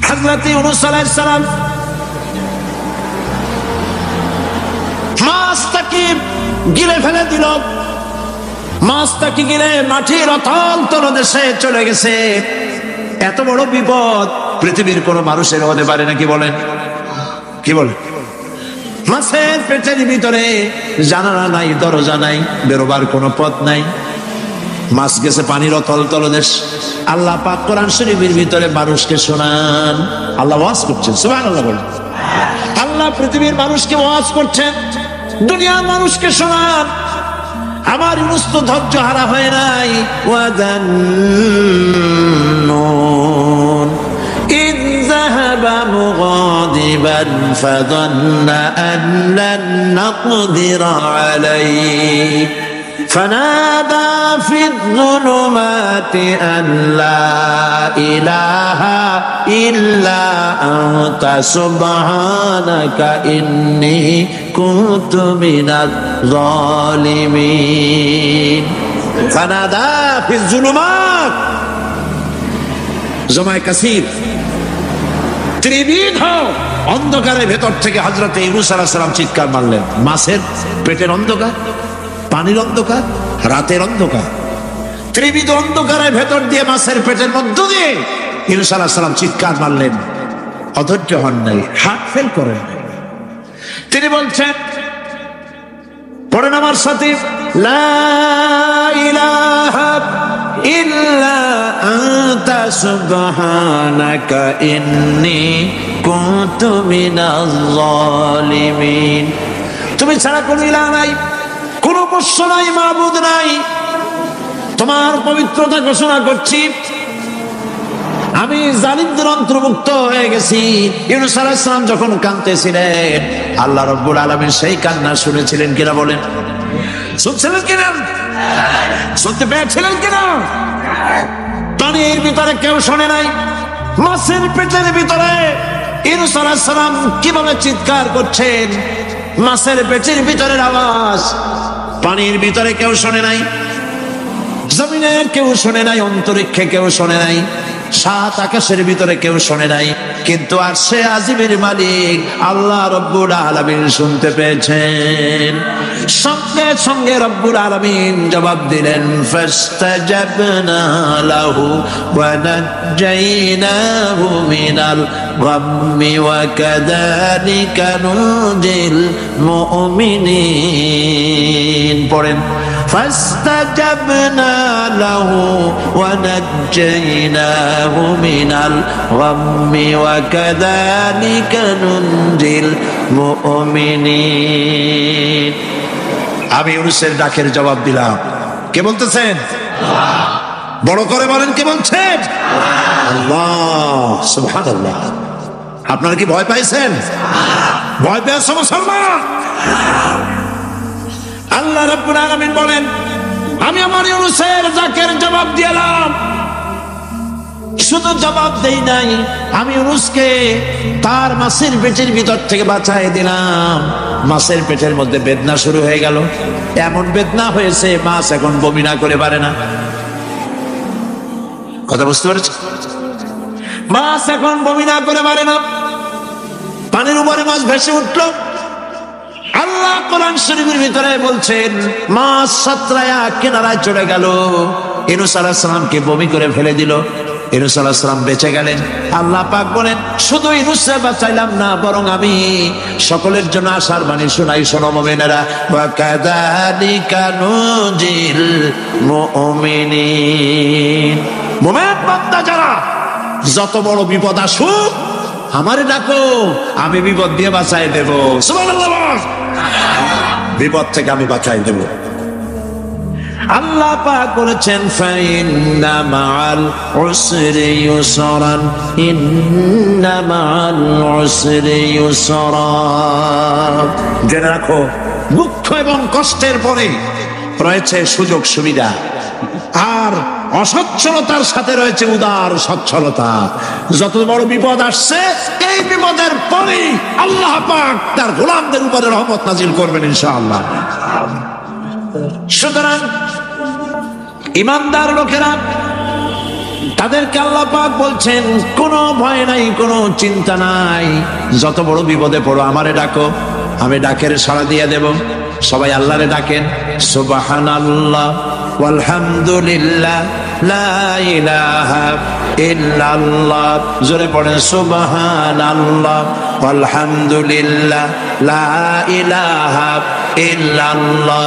হযরত ইউনূস আলাইহিস সালাম মাছটাকে গিলে ফেলে দিল। মাছটাকে গিলে মাটির অতল তলদেশে চলে গেছে। এত বড় বিপদ পৃথিবীর কোন মানুষের হতে পারে না, কি বলেন? কি বলেন? মাছের পেটের ভিতরে জানালা নাই, দরজা নাই, বেরোবার কোনো পথ নাই। মাছ গেছে পানির অতল তলদেশ। আল্লাহ পাক কোরআন শরীফের ভিতরে মানুষকে শোনান। আল্লাহ ওয়াজ করছেন, সুবহানাল্লাহ বলেন। আল্লাহ পৃথিবীর মানুষকে ওয়াজ করছেন, দুনিয়ার মানুষকে শোনান। আমার ইউনূস তো ধৈর্য হারা হয় নাই। ওয়াদান্নুন ইয যাহাবা মুগাদিবান ফাযান্না আন লান নাকদিরা আলাইহি فنادى في الظلمات أن لا إله إلا أنت سبحانك إني كنت من الظالمين فنادى في الظلمات জমায়ে কাসীর ত্রিবিধ অন্ধকারের ভেতর থেকে হযরত ইউনূস আলাইহিস সালাম চিৎকার মারলেন। মাছের পেটের অন্ধকার, পানির অন্ধকার, রাতের অন্ধকার, ত্রিবিধ অন্ধকারের ভেতর দিয়ে মাছের পেটের মধ্য দিয়ে ইউনূস আলাইহিস সালাম চিৎকার মারলেন। অধৈর্য হন নাই, হাত ফেল করেন নাই। তিনি বলছেন, পড়েন আমার সাথে, লা ইলাহা ইল্লা আনতা সুবহানাকা ইন্নী কুনতু মিনাজ জালিমিন। তুমি ছাড়া কোনো ইলাহ নাই, কোন পোষ্য নাই, মাবুদ নাই। তোমার পবিত্রতা ঘোষণা করছি, আমি জালিমদের অন্তর্ভুক্ত হয়ে গেছি। ইউনূস আলাইহিস সালাম যখন কাঁদতেছিলেন, আল্লাহ রাব্বুল আলামিন সেই কান্না শুনেছিলেন কিনা বলেন? শুনছিলেন কিনা? শুনতে পেয়েছিলেন কিনা? পানির ভিতরে কেউ শোনে নাই, মাছের পেটের ভিতরে ইউনূস আলাইহিস সালাম কিভাবে চিৎকার করছেন, মাছের পেটের ভিতরের আওয়াজ পানির ভিতরে কেউ শোনে নাই, জমিনের কেউ শোনে নাই, অন্তরিক্ষে কেউ শোনে নাই, সাত আকাশের ভিতরে কেউ শোনে নাই, কিন্তু আরশে আজিমের মালিক আল্লাহ রব্বুল আলামিন শুনতে পেয়েছেন। সঙ্গে সঙ্গে রব্বুল আলামিন জবাব দিলেন, ফাস্তাজাবনা লাহু ওয়া নাজ্জাইনাহু মিনাল গাম্মি ওয়া কাযালিকা নুজিল মুমিনিন। পড়েন, ফাস্তাজাবনা লাহু ওয়া নাজ্জাইনাহু মিনাল গাম্মি ওয়া কাযালিকা নুজিল মুমিনিন। আমি ইউনূসের ডাকের জবাব দিলাম। কে বলতেছেন? বড় করে বলেন, কে বলছেন? আল্লাহ, সুবহানাল্লাহ। আপনারা কি ভয় পাইছেন? ভয় পেয়েছে মুসলমান? আল্লাহ রাব্বুল আলামিন বলেন, আমি আমার ইউনূসের ডাকের জবাব দিলাম। শুধু জবাব দেই নাই, আমি ইউনূসকে তার মাছের পেটের ভিতর থেকে বাঁচাই দিলাম। মাছের পেটের মধ্যে বেদনা শুরু হয়ে গেল। এমন বেদনা হয়েছে, মাছ এখন বমি না করে পারে না। কথা বুঝতে পারছেন? মাছ এখন বমি না করে পারে না। পানির উপরে মাছ ভেসে উঠল। আল্লাহ কোরআন শরীফের ভিতরে বলছেন, মাছ সাতরায়া কিনারায় চলে গেল, ইউনূস আলাইহিস সালামকে বমি করে ফেলে দিল। ইউনূস আলাইহিস সালাম বেঁচে গেলেন। আল্লাহ পাক বলেন, শুধু ইউনূসকে বাঁচাইলাম না, বরং আমি সকলের জন্য আশার বাণী শোনাই। শোনো মুমিনেরা, ওয়া কাযালিকা নুজিল মুমিনিন। মুমিন বান্দা যারা, যত বড় বিপদ আসুক আমারে ডাকো, আমি বিপদ দিয়ে বাঁচাই দেব। সুবহানাল্লাহ। বিপদ থেকে আমি বাঁচাই দেব। আল্লাহ পাক বলেছেন, ফাইন্না মাআল উসরি ইউসরান, ইন্না মাআল উসরি ইউসরা। জেনে রাখো, দুঃখ এবং কষ্টের পরে রয়েছে সুযোগ সুবিধা, আর অসচ্ছলতার সাথে রয়েছে উদার সচ্ছলতা। যত বড় বিপদ আসছে, এই বিপদের পরে আল্লাহ পাক তার গোলামদের উপরে রহমত নাজিল করবেন ইনশাআল্লাহ। সুতরাং ইমানদার লোকেরা তাদেরকে আল্লাহ পাক বলছেন কোনো ভয় নাই, কোনো চিন্তা নাই, যত বড় বিপদে পড়ো আমারে ডাকো, আমি ডাকের সাড়া দিয়ে দেব। সবাই আল্লাহরে ডাকেন, সুবহানাল্লাহ ওয়ালহামদুলিল্লাহ লা ইলাহা ইল্লাল্লাহ। জোরে পড়েন সুবহানাল্লাহ ওয়ালহামদুলিল্লাহ লা ইলাহা ইল্লাল্লাহ,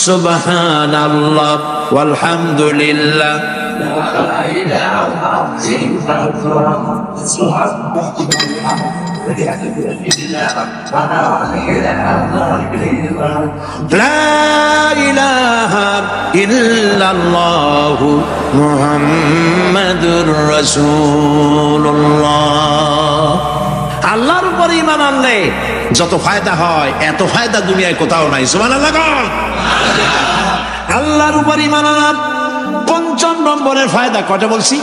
সুবহানাল্লাহ ওয়ালহামদুলিল্লাহ লা ইলাহা ইল্লাল্লাহু মুহাম্মাদুর রাসূলুল্লাহ। আল্লাহর উপর ঈমান আনলে যত ফায়দা হয় এত ফায়দা দুনিয়ায় কোথাও নাই। সুবহানাল্লাহ। আল্লাহর উপর ঈমান আনার ৫ম নম্বরের ফায়দা কয়টা বলছি?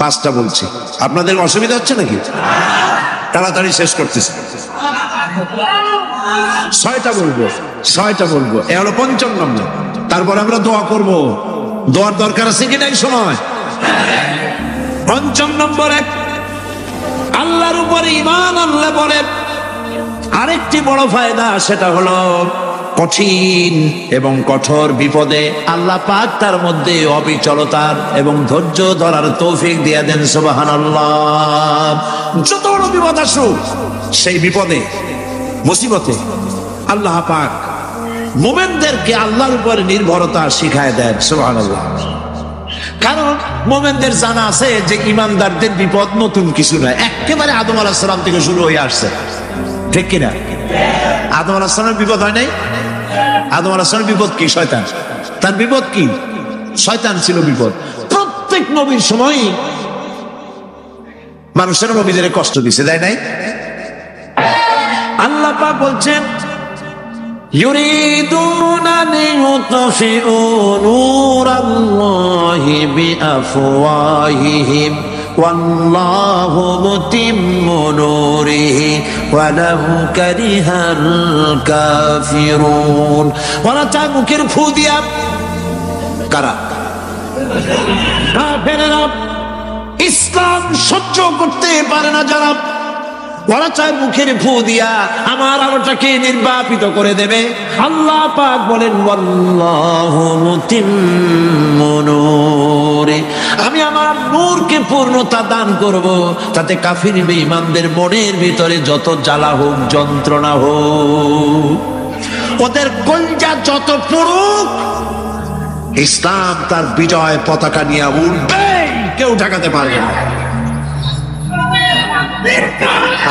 5টা বলছি। আপনাদের অসুবিধা হচ্ছে নাকি? তাড়াতাড়ি শেষ করতেছি। 6টা বলবো। এ হলো ৫ম নম্বর। তারপর আমরা দোয়া করব। দোয়ার দরকার আছে কি নাই সময়? ৫ম নম্বরে আল্লাহর উপরে ঈমান আনলে পরে আরেকটি বড় ফায়দা, সেটা হলো কঠিন এবং কঠোর বিপদে আল্লাহ পাক তার মধ্যে অবিচলতার এবং ধৈর্য ধরার তৌফিক দিয়ে দেন। সুবহানাল্লাহ। যত বড় বিপদ আসুক সেই বিপদে মুসিবতে আল্লাহ পাক মুমিনদেরকে আল্লাহর উপর নির্ভরতা শিখায় দেন। সুবহানাল্লাহ। কারণ মুমিনদের জানা আছে যে ঈমানদারদের বিপদ নতুন কিছু নয়, একেবারে আদম আলাইহিস সালাম থেকে শুরু হয়ে আসছে, ঠিক কিনা? আদম আলাইহিস সালামের বিপদ হয় নাই? আদম আলাইহিস সালামের বিপদ কি? শয়তান। তার বিপদ কি? শয়তান ছিল বিপদ। প্রত্যেক নবীর সময় মানুষের নবীদের কষ্ট দিছে, তাই নাই? আল্লাহ পাক বলছেন ইউরিদুনা লিইউতফিউ নূরাল্লাহি বিআফওয়াহিহিম ওয়াল্লাহু মুতিম্মু নূরিহি ওয়ালাউ কারিহাল কাফিরুন। ওরা চায় মুখের ফু দিয়া, কারা? কাফেররা। ইসলাম সহ্য করতে পারে না যারা, ওরা চায় মুখের ফু দিয়া আমার আলোটাকে নির্বাপিত করে দেবে। আল্লাহ পাক বলেন ওয়াল্লাহু মুতিম্মু নূরি, আমি আমার নূরকে পূর্ণতা দান করব, তাতে কাফির বেঈমানদের মনের ভিতরে যত জ্বালা হোক, যন্ত্রণা হোক, ওদের কলজা যত পড়ুক, ইসলাম তার বিজয় পতাকা নিয়ে উঠবে, কেউ ঠেকাতে পারবে না।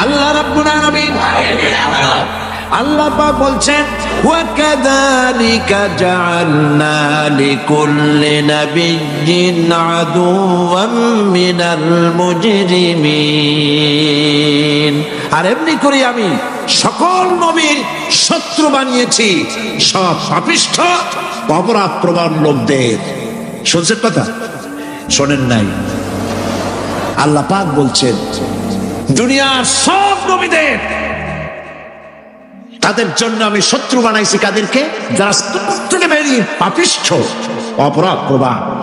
আল্লাহ রাব্বুল আলামিন আল্লাহ পাক বলছেন ওয়া কাযালিকা জাআলনা লিকুল্লি নাবিয়্যিন আদুওয়াম মিনাল মুজরিমিন। আর এমনি করে আমি সকল নবীর শত্রু বানিয়েছি সব পাপিষ্ঠ অপরাধ প্রবণ লোকদের। শুনছেন কথা? শোনেন নাই? আল্লাহ পাক বলছেন দুনিয়ার সব নবীদের তাদের জন্য আমি শত্রু বানাইছি। কাদেরকে? যারা থেকে বেরিয়ে পাপিষ্ঠ অপরাধ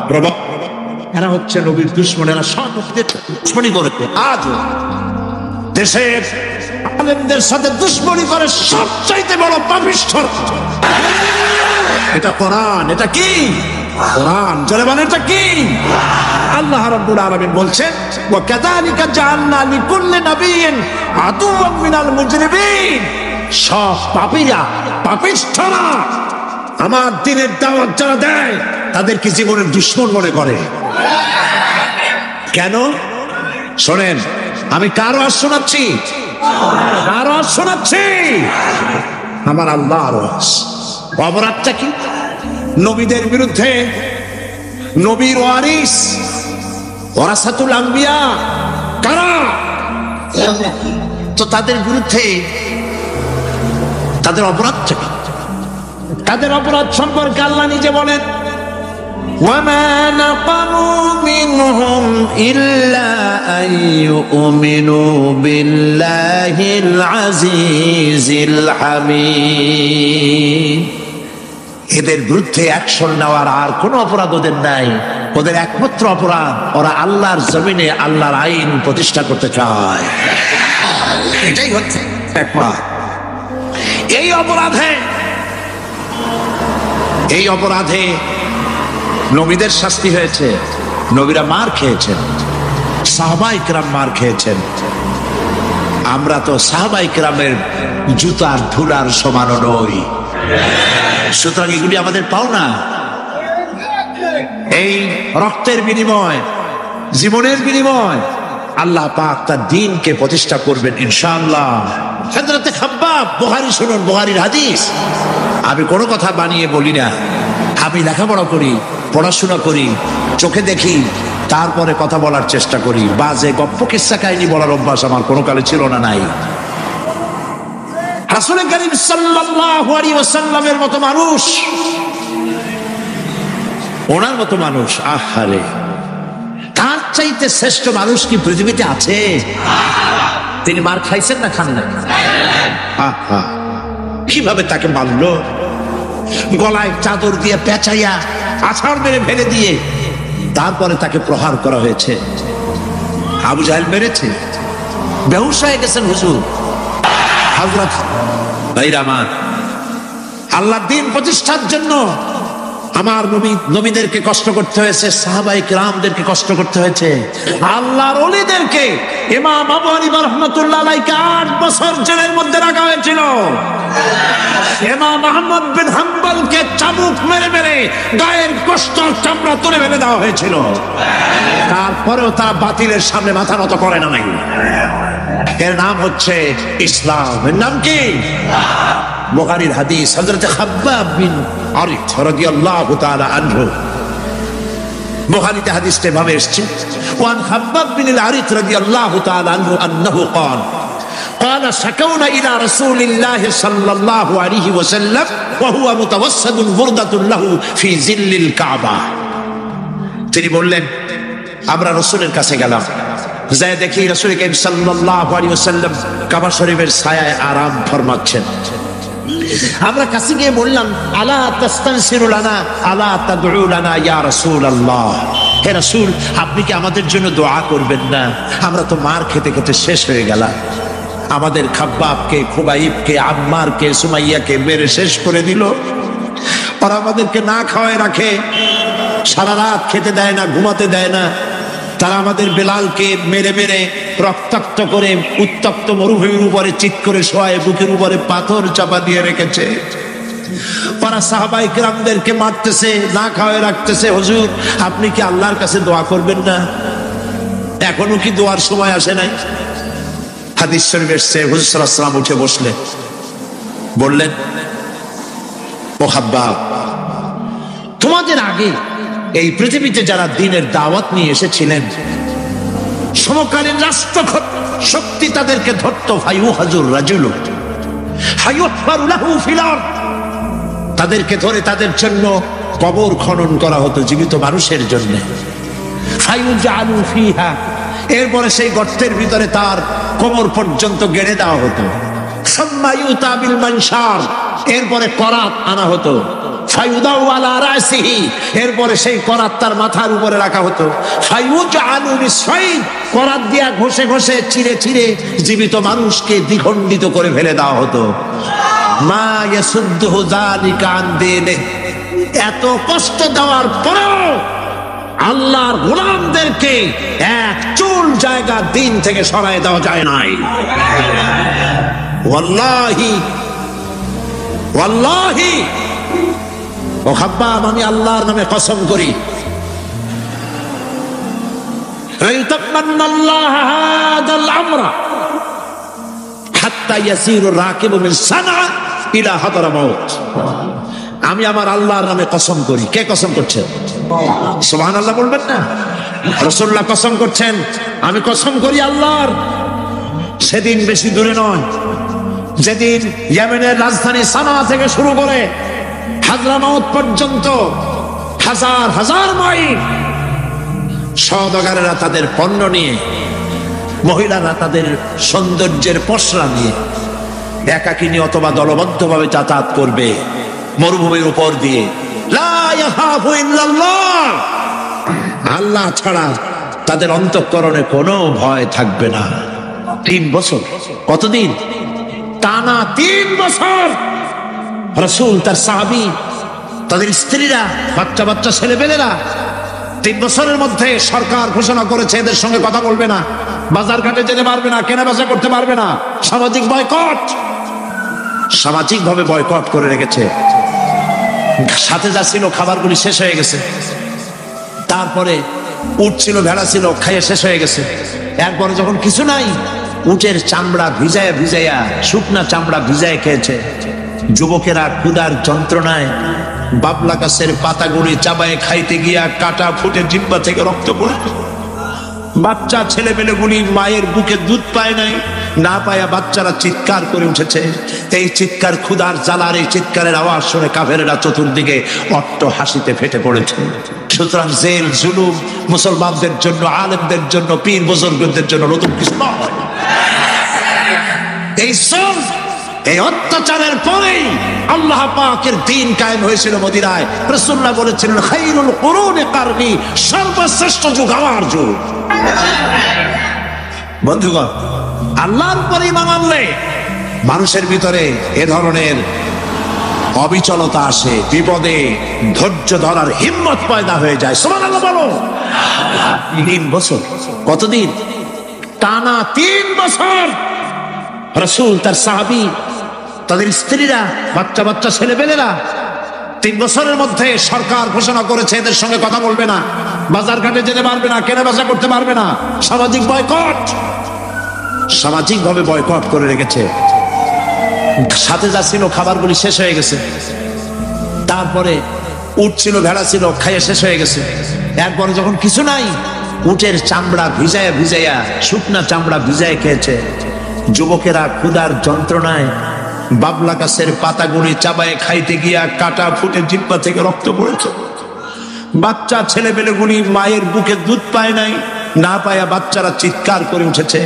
প্রবণ। এরা হচ্ছে নবীর দুশমন, এরা সব নবীদের দুশমনী করেছে। আজও দেশের আলেমদের সাথে দুশমনী করে সবচাইতে বড় পাপিষ্ঠ। এটা কোরআন। এটা কি? কোরআন। জোরে বলেন এটা কি? আল্লাহ রাব্বুল আলামিন বলছেন ওয়া কাযালিকা জাআলনা লিকুল্লি নাবিয়্যিন আদুওয়াম মিনাল মুজরিমিন। সব পাপীরা, পাপিষ্ঠরা আমার দ্বীনের দাওয়াত যারা দেয় তাদেরকে জীবনের দুশমন মনে করে। কেন? শোনেন, আমি কার ওয়াজ শোনাচ্ছি? কার ওয়াজ শোনাচ্ছি? আমার আল্লাহর ওয়াজ। অপরাধটা কি? নবীদের বিরুদ্ধে, নবীর ওয়ারিস ওয়ারাসাতুল আম্বিয়া কারা, তো তাদের বিরুদ্ধে তাদের অপরাধটা কি? তাদের অপরাধ সম্পর্কে আল্লাহ নিজে বলেন ওয়ামা নাকামু মিনহুম ইল্লা আন ইউমিনু বিল্লাহিল আজিজিল হামিদ। এদের বিরুদ্ধে অ্যাকশন নেওয়ার আর কোনো অপরাধ ওদের নাই। ওদের একমাত্র অপরাধ, ওরা আল্লাহর জমিনে আল্লাহর আইন প্রতিষ্ঠা করতে চায়। এটাই হচ্ছে একমাত্র। এই অপরাধে নবীদের শাস্তি হয়েছে, নবীরা মার খেয়েছেন, সাহাবায়ে কেরাম মার খেয়েছেন। আমরা তো সাহাবায়ে কেরামের জুতার ধুলার সমানও নই, সুতরাং এগুলি আমাদের পাওনা। এই রক্তের বিনিময়, জীবনের বিনিময় আল্লাহ পাক তার দ্বীনকে প্রতিষ্ঠা করবেন ইনশাআল্লাহ। হযরতে খাব্বাব, বুখারী শুনুন, বুখারীর হাদিস। আমি কোনো কথা বানিয়ে বলি না, আমি লেখাপড়া করি, পড়াশোনা করি, চোখে দেখি, তারপরে কথা বলার চেষ্টা করি। বাজে গপ্প কিস্সা কাহিনী বলার অভ্যাস আমার কোনো কালে ছিল না, নাই। রাসূল করিম সাল্লাল্লাহু আলাইহি ওয়াসাল্লামের মতো মানুষ, ওনার মতো মানুষ, আহারে, তার চাইতে শ্রেষ্ঠ মানুষ কি পৃথিবীতে আছে? তিনি মার খাইছেন না খান না? আহা, কিভাবে তাকে মারলো! গলায় চাদর দিয়ে পেঁচাইয়া আছাড় মেরে ফেলে দিয়ে তারপরে তাকে প্রহার করা হয়েছে। আবু জাহেল মেরেছে, বেহুশ হয়ে গেছেন হুজুর। হযরত ভাইরা আমার, আল্লাহর দ্বীন প্রতিষ্ঠার জন্য আমার নবীদেরকে কষ্ট করতে হয়েছে, সাহাবায়ে কেরামদেরকে কষ্ট করতে হয়েছে, আল্লাহর ওলিদেরকে। ইমাম আবু হানিফা রাহমাতুল্লাহ আলাইহি 8 বছর জেলের মধ্যে রাখা হয়েছিল। ইমাম আহমদ বিন হাম্বলকে চাবুক মেরে মেরে গায়ের কষ্ট চামড়া তুলে ফেলে দেওয়া হয়েছিল। তারপরেও তারা বাতিলের সামনে মাথা নত করে না। নাই, এর নাম হচ্ছে ইসলাম। এর নাম কি? বুখারীর হাদিস, হযরত খাব্বাব বিন আরিত রাদিয়াল্লাহু তাআলা আনহু। বুখারীতে হাদিসটা এভাবে এসেছে, ওয়ান খাব্বাব বিন আরিত রাদিয়াল্লাহু তাআলা আনহু আন্নাহু قال شكونا إلى رسول الله صلى الله عليه وسلم وهو متوسد بردة له في ظل الكعبة। তিনি বললেন, আমরা রাসূলের কাছে গেলাম, যাই দেখি রাসূল করিম সাল্লাল্লাহু আলাইহি ওয়াসাল্লাম কাবা শরীফের ছায়ায় আরাম ফরমাচ্ছেন। আমরা কাছে গিয়ে বললাম, আলা তাস্তানসিরু লানা আলা তাদউ লানা ইয়া রাসূলুল্লাহ, হে রাসূল, আপনি কি আমাদের জন্য দোয়া করবেন না? আমরা তো মার খেতে খেতে শেষ হয়ে গেলাম। আমাদের খাব্বাবকে, খুবাইবকে, আম্মারকে, সুমাইয়াকে মেরে শেষ করে দিল। আর আমাদেরকে না খাওয়ায় রাখে, সারা রাত খেতে দেয় না, ঘুমাতে দেয় না। তারা আমাদের বেলালকে মেরে মেরে রক্তাক্ত করে উত্তপ্ত মরুভূমির উপরে চিৎ করে শোয়ায়, বুকের উপরে পাথর চাপা দিয়ে রেখেছে। ওরা সাহাবায়ে কেরামদেরকে মারতেছে, না খাওয়ায় রাখতেছে। হুজুর, আপনি কি আল্লাহর কাছে দোয়া করবেন না? এখনো কি দোয়ার সময় আসে নাই? হাদিস শরীফে এসেছে, হুজুর সাল্লাল্লাহু আলাইহি ওয়াসাল্লাম উঠে বসলেন, বললেন, ও খাব্বাব, তোমাদের আগে এই পৃথিবীতে যারা দ্বীনের দাওয়াত নিয়ে এসেছিলেন, সমকালীন রাষ্ট্র শক্তি তাদেরকে ধরত, ফায়ুহাজুর রাজুলু ফায়ুহফারু লাহু ফিল আরদ, তাদেরকে ধরে তাদের জন্য কবর খনন করা হতো জীবিত মানুষের জন্য। ফায়ুজালু ফিহা, এরপরে সেই গর্তের ভিতরে তার কোমর পর্যন্ত গেড়ে দেওয়া হতো। সুম্মা ইউতা বিল মানশার, এরপরে করাত আনা হতো। ফায়ুদাউ আলা রাসিহি, এরপরে সেই করাত তার মাথার উপরে রাখা হতো। ফায়ুজআলু বিসফাইদ, করাত দিয়া ঘষে ঘষে চিরে চিরে জীবিত মানুষকে দ্বিখণ্ডিত করে ফেলে দেওয়া হতো। মা ইয়াসুদ্দুহু যালিকা আন দীনিহি, এত কষ্ট দেওয়ার পরেও আল্লাহর গোলামদেরকে এক চুল জায়গা দিন থেকে সরায় দেওয়া যায় নাই। ওয়াল্লাহি ওয়াল্লাহি, ও খাব্বাব, আমি আল্লাহর নামে কসম করি, আল্লাহ হাদাল আমরা হাত্তা ইয়াসিরু রাকিবু মিন সানআ ইলা হাদরামাউত, আমি আমার আল্লাহর নামে কসম করি। কে কসম করছেন? সুবহানাল্লাহ বলবেন না? রাসূলুল্লাহ কসম করছেন, আমি কসম করি আল্লাহর। সেদিন বেশি দূরে নয়, যেদিন ইয়েমেনের রাজধানী সানা থেকে শুরু করে হাদরামাউত পর্যন্ত হাজার হাজার মাইল সওদাগরেরা তাদের পণ্য নিয়ে, মহিলারা তাদের সৌন্দর্যের পসরা নিয়ে একাকিনী অথবা দলবদ্ধভাবে যাতায়াত করবে। মরুভূমির উপর দিয়ে, লা ইয়াখাফু ইল্লাল্লাহ, আল্লাহ ছাড়া তাদের অন্তঃকরণে কোনো ভয় থাকবে না। 3 বছর, কতদিন? টানা 3 বছর রাসূল, তার সাহাবী, তাদের স্ত্রীরা, বাচ্চা বাচ্চা ছেলেপেলেরা 3 বছরের মধ্যে সরকার ঘোষণা করেছে এদের সঙ্গে কথা বলবে না, বাজার ঘাটে যেতে পারবে না, কেনা বেচা করতে পারবে না, সামাজিক বয়কট, সামাজিক ভাবে বয়কট করে রেখেছে। সাথে যা ছিল খাবারগুলি শেষ হয়ে গেছে। তারপরে উট ছিল, ভেড়া ছিল, খাইয়ে শেষ হয়ে গেছে। এরপরে যখন কিছু নাই, উটের চামড়া ভিজায়া ভিজায়া, শুকনা চামড়া ভিজায় খেয়েছে। যুবকেরা ক্ষুধার যন্ত্রণায় বাবলা গাছের পাতাগুলি চাবায় খাইতে গিয়া কাটা ফুটে জিহ্বা থেকে রক্ত পড়ে। বাচ্চা ছেলেমেয়েগুলি মায়ের বুকে দুধ পায় নাই, না পায়া বাচ্চারা চিৎকার করে উঠেছে। এই চিৎকার, ক্ষুধার জ্বালার এই চিৎকারের আওয়াজ শুনে কাফেরেরা চতুর্দিকে অট্ট হাসিতে ফেটে পড়েছে। সুতরাং জেল জুলুম মুসলমানদের জন্য, আলেমদের জন্য, পীর বুজুর্গদের জন্য নতুন কিছু নয়। এই অত্যাচারের পরেই আল্লাহ পাকের দ্বীন কায়েম হয়েছিল মদিনায়। রাসূলুল্লাহ বলেছিলেন, খায়রুল কুরুনি কারনি, সর্বশ্রেষ্ঠ যুগ আমার যুগ। বন্ধুগণ, আল্লাহর উপর ঈমান আনলে মানুষের ভিতরে এ ধরনের অবিচলতা আসে, বিপদে ধৈর্য ধরার হিম্মত পয়দা হয়ে যায়। সুবহানাল্লাহ বলো। 3 বছর, কতদিন? টানা 3 বছর রাসূল, তার সাহাবী, তাদের স্ত্রীরা, বাচ্চা বাচ্চা ছেলেপেলেরা 3 বছরের মধ্যে সরকার ঘোষণা করেছে এদের সঙ্গে কথা বলবে না, বাজার ঘাটে যেতে পারবে না, কেনা বেচা করতে পারবে না, সামাজিক বয়কট, সামাজিক ভাবে বয়কট করে রেখেছে। সাথে যা ছিল খাবারগুলি শেষ হয়ে গেছে। তারপরে উট ছিল, ভেড়া ছিল, খাইয়ে শেষ হয়ে গেছে। এরপরে যখন কিছু নাই, উটের চামড়া ভিজায়া ভিজায়া, শুকনা চামড়া ভিজায় খেয়েছে। যুবকেরা ক্ষুধার যন্ত্রণায় বাবলা গাছের পাতাগুলি চাবায় খাইতে গিয়া কাটা ফুটে জিহ্বা থেকে রক্ত পড়েছে। বাচ্চা ছেলেমেয়েগুলি মায়ের বুকে দুধ পায় নাই, না পায়া বাচ্চারা চিৎকার করে উঠেছে।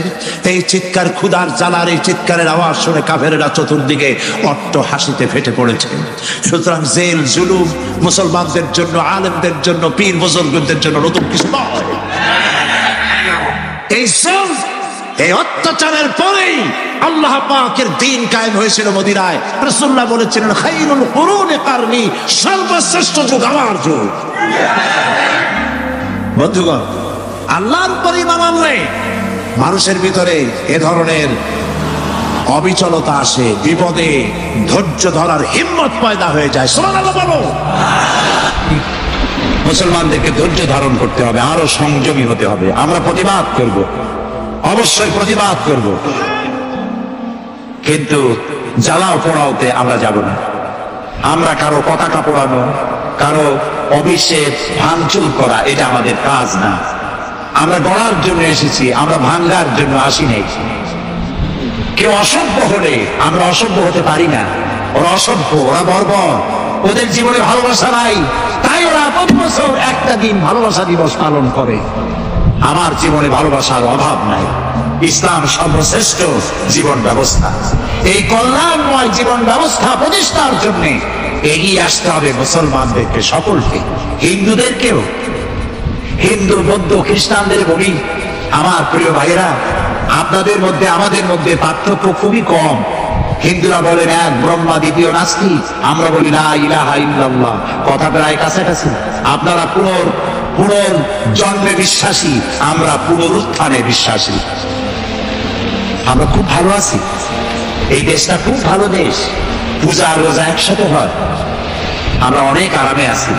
এই চিৎকার, ক্ষুধার জ্বালার এই চিৎকারের আওয়াজ শুনে কাফেরেরা চতুর্দিকে অট্ট হাসিতে ফেটে পড়েছে। সুতরাং জেল জুলুম মুসলমানদের জন্য, আলেমদের জন্য, পীর বুজুর্গদের জন্য নতুন কিছু নয়। এই অত্যাচারের পরেই আল্লাহ পাকের দ্বীন কায়েম হয়েছিল মদিনায়। রাসূলুল্লাহ বলেছিলেন, খায়রুল কুরুনি কারনি, সর্বশ্রেষ্ঠ যুগ আমার যুগ। বন্ধুগণ, আল্লাহর উপর ঈমান আনলে মানুষের ভিতরে এ ধরনের অবিচলতা আসে, বিপদে ধৈর্য ধরার হিম্মত পয়দা হয়ে যায়। সুবহানাল্লাহ বলো। মুসলমানদেরকে ধৈর্য ধারণ করতে হবে, আরো সংযমী হতে হবে। আমরা প্রতিবাদ করব, অবশ্যই প্রতিবাদ করব, কিন্তু জ্বালাও পোড়াওতে আমরা যাব না। আমরা কারো পতাকা পোড়ানো, কারো অভিষেক ভাঙচুর করা, এটা আমাদের কাজ না। আমরা গড়ার জন্য এসেছি, আমরা ভাঙ্গার জন্য আসি নাই। কেউ অসভ্য হলে আমরা অসভ্য হতে পারি না। ওরা অসভ্য, ওরা বর্বর, ওদের জীবনে ভালোবাসা নাই, তাই ওরা প্রতি বছর একটা দিন ভালোবাসা দিবস পালন করে। আমার জীবনে ভালোবাসার অভাব নাই। ইসলাম সর্বশ্রেষ্ঠ জীবন ব্যবস্থা। এই কল্যাণময় জীবন ব্যবস্থা প্রতিষ্ঠার জন্য এগিয়ে আসতে হবে মুসলমানদেরকে, সকলকে, হিন্দুদেরকেও। হিন্দু, বৌদ্ধ, খ্রিস্টানদের বলি, আমার প্রিয় ভাইরা, আপনাদের মধ্যে আমাদের মধ্যে পার্থক্য খুবই কম। হিন্দুরা বলেন এক ব্রহ্মা, দ্বিতীয় নাস্তিক, আমরা বলি লা ইলাহা ইল্লাল্লাহ, কথা প্রায় কাছাকাছি। আপনারা পুনর্জন্মে বিশ্বাসী, আমরা পুনরুত্থানে বিশ্বাসী। আমরা খুব ভালো আছি, এই দেশটা খুব ভালো দেশ, পূজা রোজা একসাথে হয়, আমরা অনেক আরামে আছি।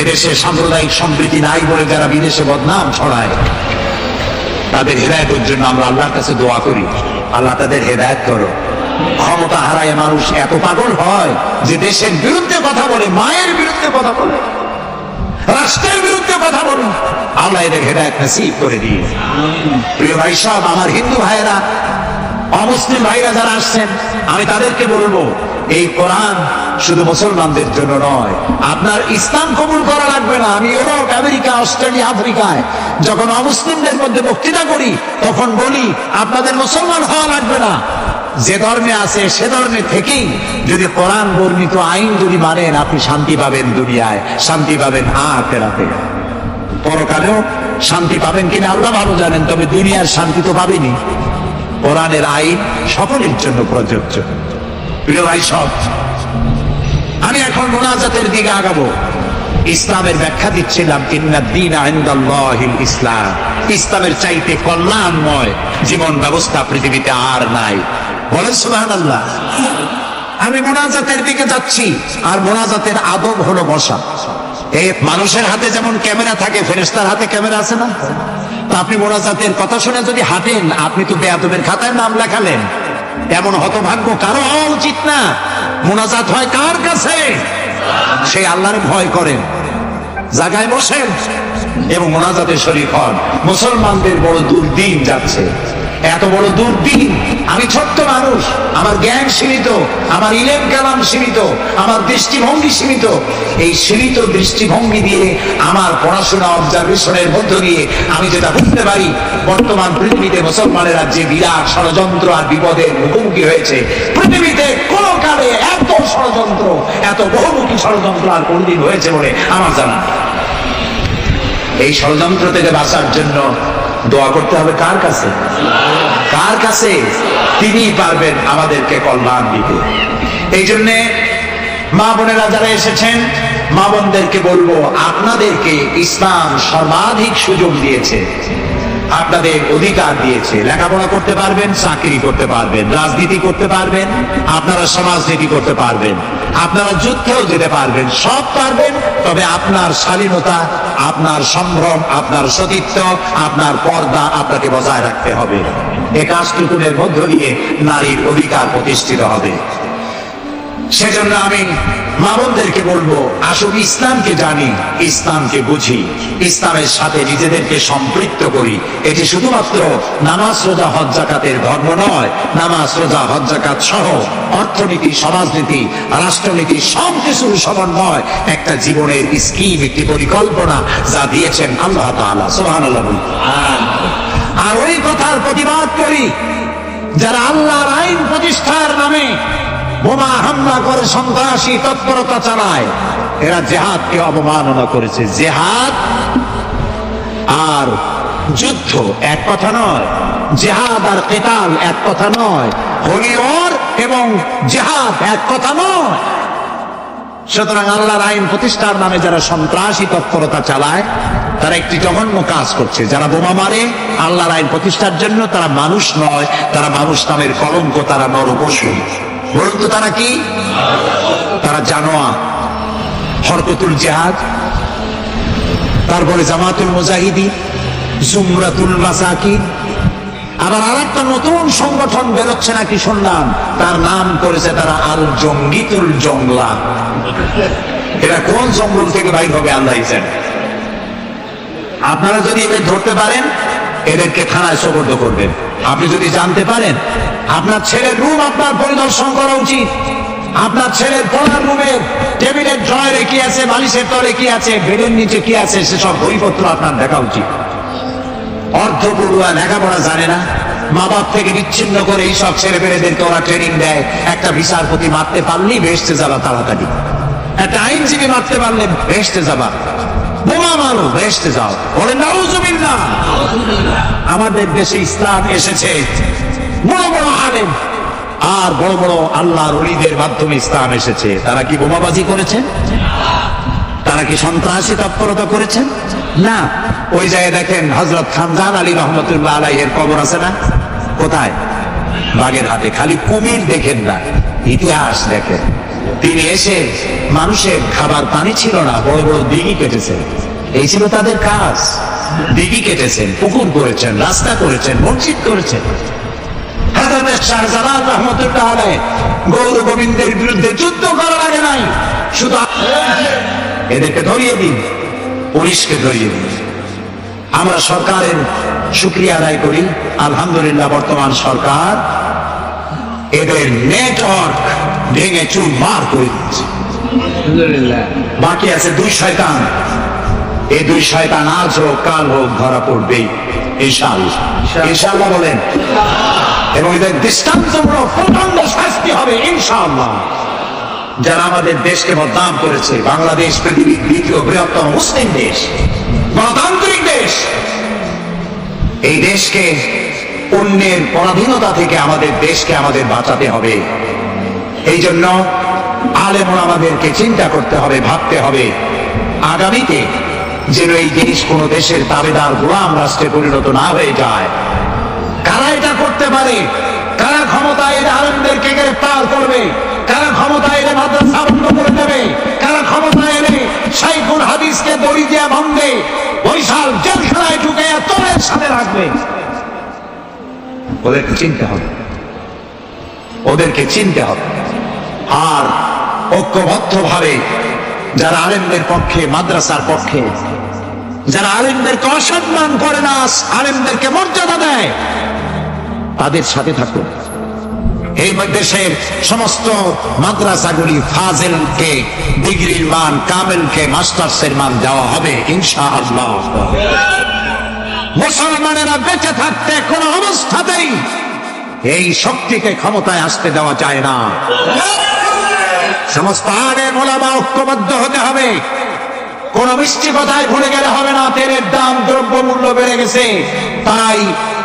এদেশে সাম্প্রদায়িক সম্প্রীতি নাই বলে যারা বিদেশে বদনাম ছড়ায়, তাদের হেদায়েতের জন্য আমরা আল্লাহর কাছে দোয়া করি, আল্লাহ তাদের হেদায়েত করো। ক্ষমতা হারায় মানুষ এত পাগল হয় যে দেশের বিরুদ্ধে কথা বলে, মায়ের বিরুদ্ধে কথা বলে, রাষ্ট্রের বিরুদ্ধে কথা বলে। আল্লাহ এদের হেদায়েত নসিব করে দিয়ে। প্রিয় ভাই সব, আমার হিন্দু ভাইরা, অমুসলিম ভাইরা যারা আসছেন, আমি তাদেরকে বলবো, এই কোরআন শুধু মুসলমানদের জন্য নয়। আপনার ইসলাম কবুল করা লাগবে না। আমি ইউরোপ, আমেরিকা, অস্ট্রেলিয়া, আফ্রিকায় যখন অমুসলিমদের মধ্যে বক্তৃতা করি, তখন বলি আপনাদের মুসলমান হওয়া লাগবে না, যে ধর্মে আছে সে ধর্মে থেকেই যদি কোরআন বর্ণিত আইন যদি মানেন, আপনি শান্তি পাবেন দুনিয়ায়, শান্তি পাবেন আখিরাতে। পরকালেও শান্তি পাবেন কিনা আল্লাহ ভালো জানেন, তবে দুনিয়ার শান্তি তো পাবেনই। কোরআনের আইন সকলের জন্য প্রযোজ্য। প্রিয় ভাই সব, আমি এখন মুনাজাতের দিকে আগাবো। ইসলামের ব্যাখ্যা দিচ্ছিলাম, ইন্নাদ-দীনা ইনদাল্লাহিল ইসলাম। ইসলামের চাইতে কল্যাণময় জীবন ব্যবস্থা পৃথিবীতে আর নাই। বলেন সুবহানাল্লাহ। আমি মুনাজাতের দিকে যাচ্ছি, আর মুনাজাতের আদব হলো বসা। এই মানুষের হাতে যেমন ক্যামেরা থাকে, ফেরেশতার হাতে ক্যামেরা আছে না? তো আপনি মুনাজাতের কথা শুনে যদি হাঁটেন, আপনি তো বেয়াদবের খাতায় নাম লেখালেন। এমন হতভাগ্য কারো হওয়া উচিত না। মুনাজাত হয় কার কাছে? সেই আল্লাহর ভয় করেন, জায়গায় বসেন এবং মুনাজাতে শরীক হন। মুসলমানদের বড় দুর্দিন যাচ্ছে, এত বড় দুর্দিন। আমি ছোট্ট মানুষ, আমার জ্ঞান সীমিত, আমার ইলম কালাম সীমিত, আমার দৃষ্টিভঙ্গি সীমিত। এই সীমিত দৃষ্টিভঙ্গি দিয়ে, আমার পড়াশোনা অবজারভেশনের মধ্য দিয়ে আমি যেটা বুঝতে পারি, বর্তমান পৃথিবীতে মুসলমানেরা যে বিরাট ষড়যন্ত্র আর বিপদের মুখোমুখি হয়েছে, পৃথিবীতে কোন কালে এত ষড়যন্ত্র, এত বহুমুখী ষড়যন্ত্র আর কোনদিন হয়েছে বলে আমার জানা। এই ষড়যন্ত্র থেকে বাঁচার জন্য দোয়া করতে হবে কার কাছে? কার কাছে? তিনি পারবেন আমাদেরকে কল্যাণ দিতে। এই জন্যে মা বোনেরা যারা এসেছেন, মা বোনদেরকে বলবো, আপনাদেরকে ইসলাম সর্বাধিক সুযোগ দিয়েছে, আপনাদের অধিকার দিয়েছে। লেখাপড়া করতে পারবেন, চাকরি করতে পারবেন, রাজনীতি করতে পারবেন, আপনারা সমাজনীতি করতে পারবেন, আপনারা যুদ্ধেও যেতে পারবেন, সব পারবেন। তবে আপনার শালীনতা, আপনার সম্ভ্রম, আপনার সতীত্ব, আপনার পর্দা আপনাকে বজায় রাখতে হবে। এ কাজটুকুনের মধ্য দিয়ে নারীর অধিকার প্রতিষ্ঠিত হবে। সেজন্য আমি মা বোনদেরকে বলবো, আসুন ইসলামকে জানি, ইসলামকে বুঝি, ইসলামের সাথে নিজেদেরকে সম্পৃক্ত করি। এটি শুধুমাত্র নামাজ রোজা হজ যাকাতের ধর্ম নয়। নামাজ রোজা হজ যাকাত সহ অর্থনীতি, সমাজনীতি, রাষ্ট্রনীতি সবকিছুর সমন্বয় একটা জীবনের স্কিম, একটি পরিকল্পনা যা দিয়েছেন আল্লাহ তাআলা। সুবহানাল্লাহ। আর ওই কথার প্রতিবাদ করি, যারা আল্লাহর আইন প্রতিষ্ঠার নামে বোমা হামলা করে সন্ত্রাসী তৎপরতা চালায়, এরা জিহাদকে অবমাননা করেছে। জিহাদ আর যুদ্ধ এক কথা নয়, জিহাদ আর কিতাল এক কথা নয়, হলিওর এবং জিহাদ এক কথা নয়। সুতরাং আল্লাহর আইন প্রতিষ্ঠার নামে যারা সন্ত্রাসী তৎপরতা চালায়, তারা একটি জঘন্য কাজ করছে। যারা বোমা মারে আল্লাহর আইন প্রতিষ্ঠার জন্য, তারা মানুষ নয়, তারা মানুষ নামের কলঙ্ক, তারা নরপশু। বলুন তো তারা কি? তারা জানোয়ার। হরকতুল জিহাদ, তারপরে জামাতুল মুজাহিদিন, জুমরাতুল মাসাকিন, আবার আরেকটা নতুন সংগঠন বেরোচ্ছে নাকি শুনলাম, তার নাম করেছে তারা আল জঙ্গিতুল জংলা। এরা কোন জঙ্গল থেকে বাইর হবে আল্লাহ জানে। আপনারা যদি এদের ধরতে পারেন, এদেরকে থানায় সোপর্দ করবেন। আপনি যদি জানতে পারেন, আপনার ছেলের রুম আপনার পরিদর্শন করা উচিত। আপনার ছেলের পড়ার রুমের টেবিলের ড্রয়ারে কি আছে, বালিশের তলে কি আছে, বেডের নিচে কি আছে, সেসব বইপত্র আপনার দেখা উচিত। অর্ধপড়ুয়া, লেখাপড়া জানে না, মা বাপ থেকে বিচ্ছিন্ন করে এইসব ছেলে পেলেদেরকে ওরা ট্রেনিং দেয়। একটা বিচারপতি মারতে পারলেই বেহেশতে যাবা তাড়াতাড়ি, একটা আইনজীবী মারতে পারলে বেহেশতে যাবা, বোমা মারো বেহেশতে যাও। বলেন নাউজুবিল্লাহ। আমাদের দেশে ইসলাম এসেছে বড় বড় আলেম আর বড় বড় আল্লাহর ওলিদের মাধ্যমে ইসলাম এসেছে। তারা কি বোমাবাজি করেছেন? তারা কি সন্ত্রাসী তৎপরতা করেছেন? না। ওই জায়গায় দেখেন হযরত খানজান আলী রহমতুল্লাহ আলাইহির কবর আছে না? কোথায়? বাগেরহাটে। খালি কুমির দেখেন না, ইতিহাস দেখেন। তিনি এসে, মানুষের খাবার পানি ছিল না, বড় বড় দিঘি কেটেছেন। এই ছিল তাদের কাজ। দিঘি কেটেছেন, পুকুর করেছেন, রাস্তা করেছেন, মসজিদ করেছেন। হযরত শাহজালাল রহমতুল্লাহ আলাইহি গৌর গোবিন্দের বিরুদ্ধে যুদ্ধ করা লাগে নাই, শুধু এদেরকে ধরিয়ে দিন, পুলিশকে ধরিয়ে দিন। আমরা সরকারের শুকরিয়া আদায় করি, আলহামদুলিল্লাহ বর্তমান সরকার এদের নেটওয়ার্ক ভেঙে চুরমার করে দিচ্ছে। বাকি আছে দুই শয়তান। এই দুই শয়তান আজ হোক কাল হোক ধরা পড়বেই ইনশাআল্লাহ। ইনশাআল্লাহ বলেন। এবং এদের দৃষ্টান্তমূলক প্রচন্ড শাস্তি হবে ইনশাআল্লাহ। যারা আমাদের দেশকে বদনাম করেছে, বাংলাদেশ পৃথিবীর দ্বিতীয় বৃহত্তম মুসলিম দেশ, গণতান্ত্রিক দেশ, এই দেশকে অন্যের পরাধীনতা থেকে আমাদের দেশকে আমাদের বাঁচাতে হবে। এই জন্য আলেম ওলামাদেরকে চিন্তা করতে হবে, ভাবতে হবে আগামীতে যেন এই দেশ কোন দেশের তাবেদার গোলাম রাষ্ট্রে পরিণত না হয়ে যায়। কারা এটা করতে পারে? কারা ক্ষমতায় এলে আলেমদেরকে গ্রেফতার করবে? কারা ক্ষমতায় এলে মাদ্রাসা বন্ধ করে দেবে? কারা ক্ষমতায় এলে শাইখুল হাদিসকে দড়ি দিয়ে ভাঙবে, বরিশাল জেলখানায় ঢুকে তোরের সাথে রাখবে? ওদেরকে চিনতে হবে, ওদেরকে চিনতে হবে। আর ঐক্যবদ্ধভাবে যারা আলেমদের পক্ষে, মাদ্রাসার পক্ষে, যারা আলেমদেরকে অসম্মান করে না, আলেমদেরকে মর্যাদা দেয়, তাদের সাথে থাকুন। এই দেশের সমস্ত মাদ্রাসাগুলি ফাজিলকে ডিগ্রির মান, কামেলকে মাস্টার্সের মান দেওয়া হবে ইনশাআল্লাহ। মুসলমানেরা বেঁচে থাকতে কোন অবস্থাতেই এই শক্তিকে ক্ষমতায় আসতে দেওয়া যায় না। সমস্ত আলেম ওলামা ঐক্যবদ্ধ হতে হবে। কোন মিষ্টি কথায় ভুলে গেলে হবে না। তেলের দাম, দ্রব্য মূল্য বেড়ে গেছে, তাই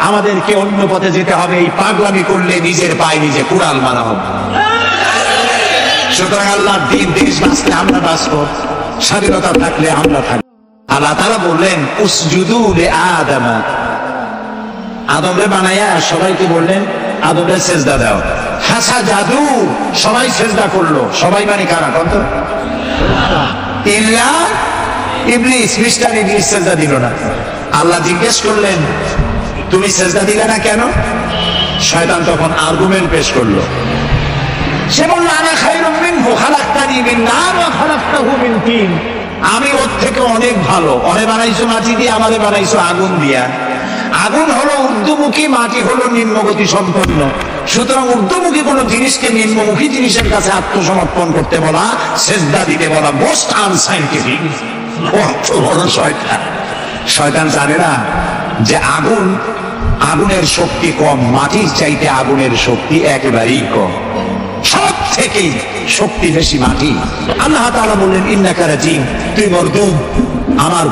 আমাদেরকে অন্য পথে যেতে হবে। এই পাগলামি করলে নিজের পায়ে নিজে কুড়াল মারা হবে। সুতরাং আল্লাহর দিন, দেশ বাঁচলে আমরা বাঁচব, স্বাধীনতা থাকলে আমরা থাকব। আল্লাহ তাআলা বললেন উসজুদু লিআদম, আদমরে বানায়া সবাইকে বললেন আদমরে সেজদা দাও। হাসা জাদু, সবাই সেজদা করলো। সবাই মানে কারা? কত? ইল্লা ইবলিস, মিস্টার ইবলিস সেজদা দিল না। আল্লাহ জিজ্ঞেস করলেন তুমি সেজদা দিলে না কেন? শয়তান তখন আর্গুমেন্ট পেশ করলো। সে বলল আনা খায়রুম মিনহু খালাকতানি মিন নার ওয়া খালাকতাহু মিন তিন, আমি ওর থেকে অনেক ভালো। ওরে বানাইছো মাটি দিয়ে, আমারে বানাইছো আগুন দিয়া। আগুন হলো ঊর্ধ্বমুখী, মাটি হলো নিম্নগতি সম্পন্ন। সুতরাং ঊর্ধ্বমুখী কোন জিনিসকে নিম্নমুখী জিনিসের কাছে আত্মসমর্পণ করতে বলা, সেজদা দিতে বলা মোস্ট আনসাইন্টিফিক। বড় শয়তান। শয়তান জানে না যে আগুনের শক্তি কম, মাটির চাইতে আগুনের শক্তি একেবারেই কম। সব থেকে শক্তি বেশি মাটি। আল্লাহ তাআলা বললেন ইন্নাকা রাজিম, তুই মরদুম, আমার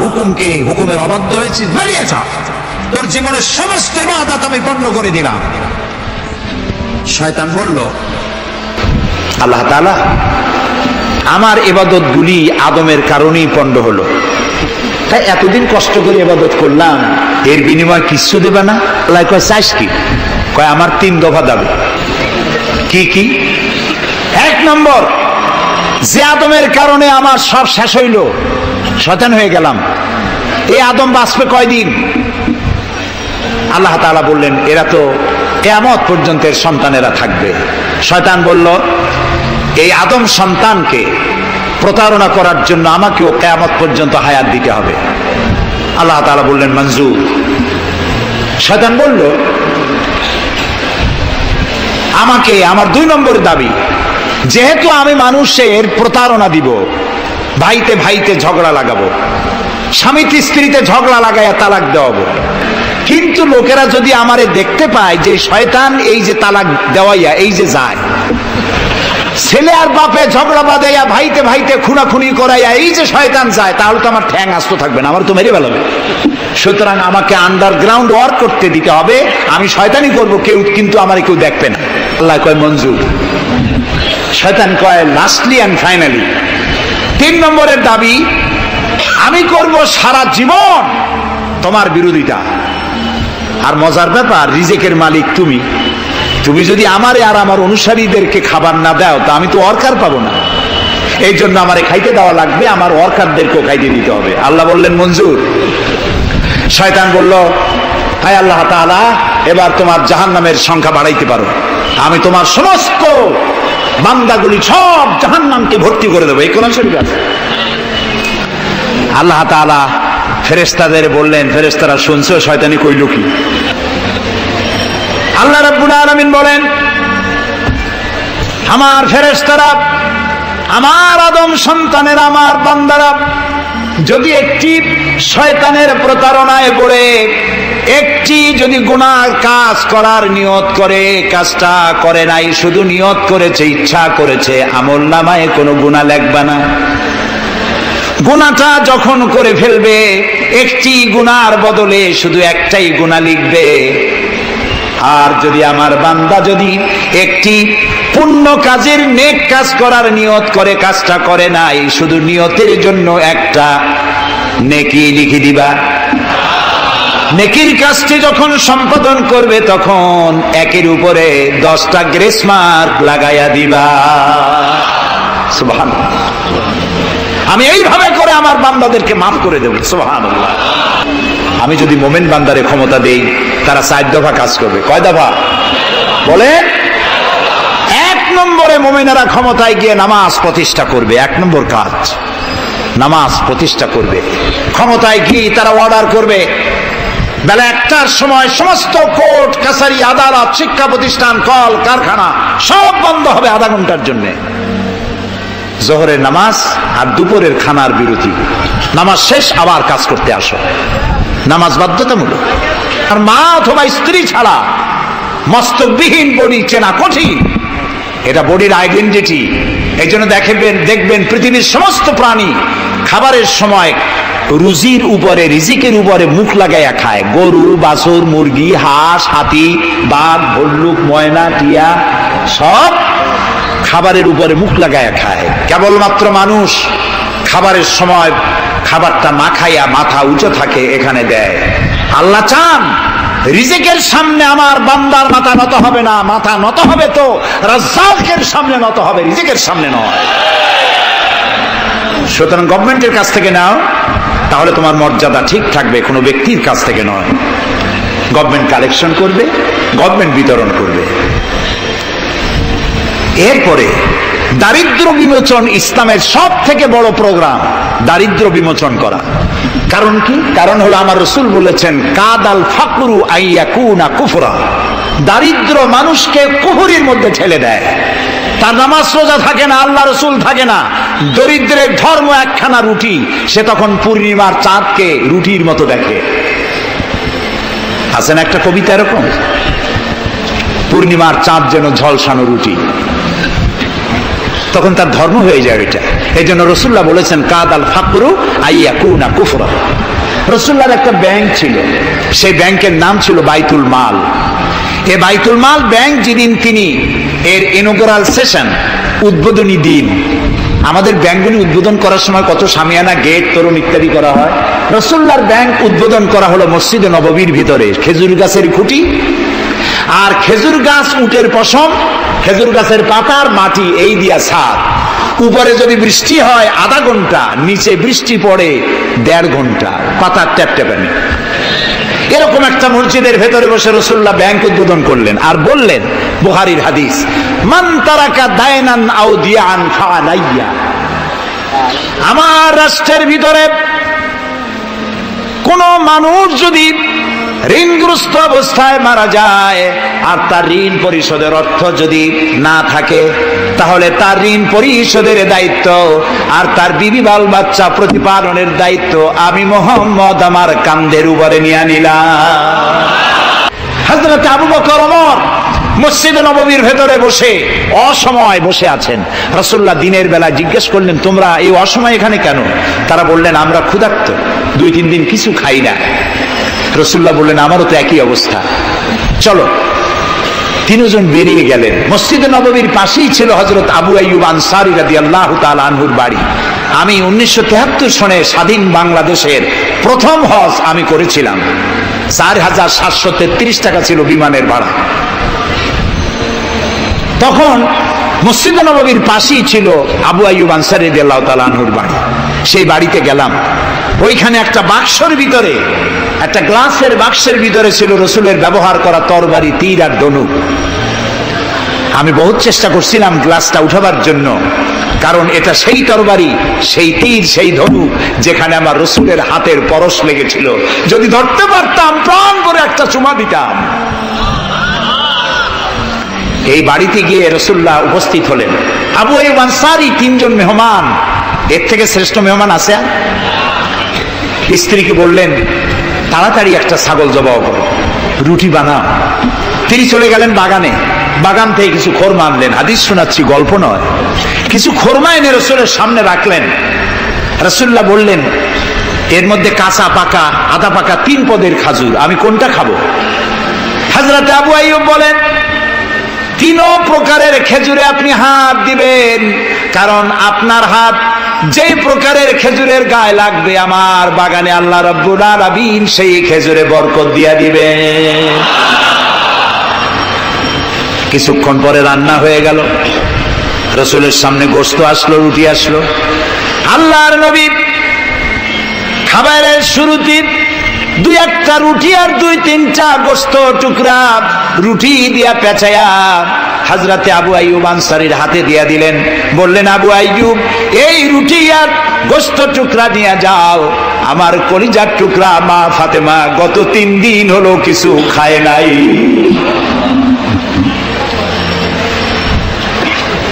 হুকুমের অবাধ্য হয়েছিস, বেরিয়ে যা, তোর জীবনের সমস্ত ইবাদত আমি পণ্য করে দিলাম। শয়তান বলল আল্লাহ তাআলা আমার ইবাদত গুলি আদমের কারণেই পণ্ড হলো, তাই এতদিন কষ্ট করে ইবাদত করলাম, এর বিনিময় কিছু দেবে না? আল্লাহ কয় চাইস কি? কয় আমার 3 দফা দাবি। কি কি? 1 নম্বর, যে আদমের কারণে আমার সব শেষ হইল, শয়তান হয়ে গেলাম, এই আদম বাঁচবে কয়দিন? আল্লাহ তাআলা বললেন এরা তো কিয়ামত পর্যন্ত এর সন্তানেরা থাকবে। শয়তান বলল এই আদম সন্তানকে প্রতারণা করার জন্য আমাকেও কিয়ামত পর্যন্ত হায়াত দিতে হবে। আল্লাহ তাআলা বললেন মঞ্জুর। শয়তান বলল আমাকে আমার 2 নম্বর দাবি, যেহেতু আমি মানুষের প্রতারণা দিব, ভাইতে ভাইতে ঝগড়া লাগাবো, স্বামীতে স্ত্রীতে ঝগড়া লাগাইয়া তালাক দেওয়াবো, কিন্তু লোকেরা যদি আমারে দেখতে পায় যে শয়তান এই যে তালাক দেওয়াইয়া এই যে যায়, ছেলে আর বাপে ঝগড়া বাঁধাইয়া ভাইতে ভাইতে খুনাখুনি করাইয়া এই যে শয়তান যায়, তাহলে তো আমার ঠ্যাং আস্ত থাকবে না, আমার তো মেরে ফেলবে। সুতরাং আমাকে আন্ডারগ্রাউন্ড ওয়ার্ক করতে দিতে হবে, আমি শয়তানি করবো, কিন্তু আমার কেউ দেখবে না। আল্লাহ কয় মঞ্জুর। শয়তান কয় লাস্টলি এন্ড ফাইনালি 3 নম্বরের দাবি, আমি করব সারা জীবন তোমার বিরোধিতা। আর মজার ব্যাপার, রিজেকের মালিক তুমি, তুমি যদি আমারে আর আমার অনুসারীদেরকে খাবার না দাও তা আমি তো ওয়ার্কার পাবো না, এই জন্য আমারে খাইতে দেওয়া লাগবে, আমার ওয়ার্কারদেরকেও খাইতে দিতে হবে। আল্লাহ বললেন মঞ্জুর। শয়তান বলল হায় আল্লাহ তাআলা, এবার তোমার জাহান্নামের সংখ্যা বাড়াইতে পারো, আমি তোমার সমস্ত বান্দাগুলি সব জাহান্নামকে ভর্তি করে দেবো। এই কোরআন শরীফে আছে। আল্লাহ তাআলা ফেরেশতাদের বললেন, ফেরেশতারা শুনছে শয়তানি কইল কি? আল্লাহ রাব্বুল আলামিন বলেন আমার ফেরেশতারা, আমার আদম সন্তানের, আমার বান্দারা যদি একটি শয়তানের প্রতারণায় পড়ে একটি যদি গুনার কাজ করার নিয়ত করে, কাজটা করে নাই, শুধু নিয়ত করেছে, ইচ্ছা করেছে, আমল নামায় কোনো গুনাহ লিখবা না। গুনাহটা যখন করে ফেলবে, একটি গুনার বদলে শুধু একটাই গুনাহ লিখবে। আর যদি আমার বান্দা যদি একটি পুণ্য কাজের, নেক কাজ করার নিয়ত করে, কাজটা করে নাই, শুধু নিয়তের জন্য একটা নেকি লিখে দিবা। নেকির কাজটি যখন সম্পাদন করবে, তখন একের উপরে 10টা গ্রেস মার্ক লাগাইয়া দিবা। সুবহানাল্লাহ। আমি এইভাবে করে আমার বান্দাদেরকে মাফ করে দেব। সুবহানাল্লাহ। আমি যদি মোমেন বান্দারে ক্ষমতা দেই, তারা 4 দফা কাজ করবে। কয় দফা বলে? 1 নম্বরে মোমেনেরা ক্ষমতায় গিয়ে নামাজ প্রতিষ্ঠা করবে। 1 নম্বর কাজ নামাজ প্রতিষ্ঠা করবে। ক্ষমতায় গিয়ে তারা অর্ডার করবে, বেলা 1টার সময় সমস্ত কোর্ট কাছারি, আদালত, শিক্ষা প্রতিষ্ঠান, কল কারখানা সব বন্ধ হবে আধা ঘন্টার জন্য। জোহরের নামাজ আর দুপুরের খানার বিরতি। নামাজ শেষ, আবার কাজ করতে আসো। নামাজ বাধ্যতামূলক। আর মা অথবা স্ত্রী ছাড়া মস্তকবিহীন বডি চেনা কঠিন। এটা বডির আইডেন্টিটি। এই জন্য দেখবেন পৃথিবীর সমস্ত প্রাণী খাবারের সময় রুজির উপরে, রিজিকের উপরে মুখ লাগাইয়া খায়। গরু, বাছুর, মুরগি, হাঁস, হাতি, বাঘ, ভল্লুক, ময়না, টিয়া সব খাবারের উপরে মুখ লাগাইয়া খায়। কেবলমাত্র মানুষ খাবারের সময় খাবারটা মাখাইয়া মাথা উঁচু থাকে, এখানে দেয়। আল্লাহ চান রিজিকের সামনে আমার বান্দার মাথা নত হবে না। মাথা নত হবে তো রাজ্জাকের সামনে নত হবে, রিজিকের সামনে নয়। সুতরাং গভর্নমেন্টের কাছ থেকে নাও, তাহলে তোমার মর্যাদা ঠিক থাকবে, কোনো ব্যক্তির কাছ থেকে নয়। গভর্নমেন্ট কালেকশন করবে, গভর্নমেন্ট বিতরণ করবে। এরপরে দারিদ্র বিমোচন ইসলামের সব থেকে বড় প্রোগ্রাম, দারিদ্র বিমোচন করা। কারণ কি? কারণ হলো আমার রাসূল বলেছেন, কাদাল ফাকরু আইয়াকুনা কুফরা। দারিদ্র মানুষকে কুফরির মধ্যে ঠেলে দেয়। তার নামাজ রোজা থাকে না, আল্লাহ রাসূল থাকে না। দরিদ্রের ধর্ম একখানা রুটি, সে তখন পূর্ণিমার চাঁদকে রুটির মতো দেখে। আছেন একটা কবিতা এরকম, পূর্ণিমার চাঁদ যেন ঝলসানো রুটি। তখন তার ধর্ম হয়ে যায় এটা। এই জন্য রাসূলুল্লাহ বলেছেন, কাদাল ফাকরু আইয়াকুনা কুফরা। রাসূলুল্লাহর একটা ব্যাংক ছিল, সেই ব্যাংকের নাম ছিল বাইতুল মাল। এই বাইতুল মাল ব্যাংক যেদিন তিনি এর ইনগুরাল সেশন, উদ্বোধনী দিন, আমাদের ব্যাংকগুলি উদ্বোধন করার সময় কত শামিয়ানা, গেট, তোরণ ইত্যাদি করা হয়। রাসূলুল্লাহর ব্যাংক উদ্বোধন করা হলো মসজিদে নববীর ভিতরে। খেজুর গাছের খুঁটি আর খেজুর গাছ, উটের পশম, খেজুর গাছের পাতার মাটি, এই দিয়া ছাদ। উপরে যদি বৃষ্টি হয় আধা ঘন্টা, নিচে বৃষ্টি পড়ে 1.5 ঘন্টা, পাতার ট্যাপট্যাপানি। এরকম একটা মসজিদের ভেতরে বসে রাসূলুল্লাহ ব্যাংক উদ্বোধন করলেন আর বললেন, বুখারীর হাদিস, মান তারাকা দায়নান আও দিয়ান ফাআলাইয়া। আমার রাষ্ট্রের ভিতরে কোন মানুষ যদি ঋণগ্রস্ত অবস্থায় মারা যায় আর তার ঋণ পরিশোধের অর্থ যদি না থাকে, তাহলে তার ঋণ পরিশোধের দায়িত্ব আর তার বিবি বাল বাচ্চা প্রতিপালনের দায়িত্ব আমি মুহাম্মদ আমার কাঁধের উপরে নিয়ে নিলাম। হযরত আবু বকর, ওমর মসজিদে নববীর ভেতরে বসে অসময় বসে আছেন। রাসূলুল্লাহ দিনের বেলা জিজ্ঞেস করলেন, তোমরা এই অসময় এখানে কেন? তারা বললেন, আমরা ক্ষুধার্ত, 2-3 দিন কিছু খাই না। রাসূলুল্লাহ বললেন, আমারও তো একই অবস্থা, চলো। 3 জন বেরিয়ে গেলেন। মসজিদে নববীর পাশেই ছিল হযরত আবু আইয়ুব আনসারী রাদিয়াল্লাহু তাআলা আনহুর বাড়ি। আমি 1973 সনে স্বাধীন বাংলাদেশের প্রথম হজ আমি করেছিলাম। 4733 টাকা ছিল বিমানের ভাড়া। তখন মসজিদে নববীর পাশেই ছিল আবু আইয়ুব আনসারী রাদিয়াল্লাহু তাআলা আনহুর বাড়ি। সেই বাড়িতে গেলাম। ওইখানে একটা বাক্সের ভিতরে, একটা গ্লাসের বাক্সের ভিতরে ছিল রাসূলের ব্যবহার করা তরবারি, তীর আর ধনুক। আমি বহুত চেষ্টা করছিলাম গ্লাসটা উঠাবার জন্য, কারণ এটা সেই তরবারি, সেই তীর, সেই ধনুক যেখানে আমার রাসূলের হাতের পরশ লেগেছিল। যদি ধরতে পারতাম প্রাণ করে একটা চুমা দিতাম। এই বাড়িতে গিয়ে রাসূলুল্লাহ উপস্থিত হলেন। আবু আইয়ুব আনসারী 3 জন মেহমান, এর থেকে শ্রেষ্ঠ মেহমান আছে? স্ত্রীকে বললেন, তাড়াতাড়ি একটা ছাগল জবাও করো, রুটি বানাও। তিনি চলে গেলেন বাগানে, বাগান থেকে কিছু খোরমা আনলেন। হাদিস শোনাচ্ছি, গল্প নয়। কিছু খোরমা এনে রসুলের সামনে রাখলেন। রাসূলুল্লাহ বললেন, এর মধ্যে কাঁচা পাকা আধা পাকা 3 পদের খাজুর, আমি কোনটা খাবো? হযরত আবু আইয়ুব বলেন, 3 প্রকারের খেজুরে আপনি হাত দিবেন, কারণ আপনার হাত যে প্রকারের খেজুরের গায়ে লাগবে আমার বাগানে আল্লাহ রাব্বুল আলামিন সেই খেজুরে বরকত দিয়া দিবেন। কিছুক্ষণ পরে রান্না হয়ে গেল, রাসূলের সামনে গোশত আসলো, রুটি আসলো। আল্লাহর নবী খাবারের শুরুতে 2-1টা রুটি আর 2-3টা গোশত টুকরা রুটি দিয়া পেঁচায়া হযরতে আবু আইয়ুব আনসারীর হাতে দিয়া দিলেন। বললেন, আবু আইয়ুব, এই রুটি আর গোশত টুকরা নিয়ে যাও, আমার কলিজার টুকরা মা ফাতেমা গত 3 দিন হলো কিছু খায় নাই।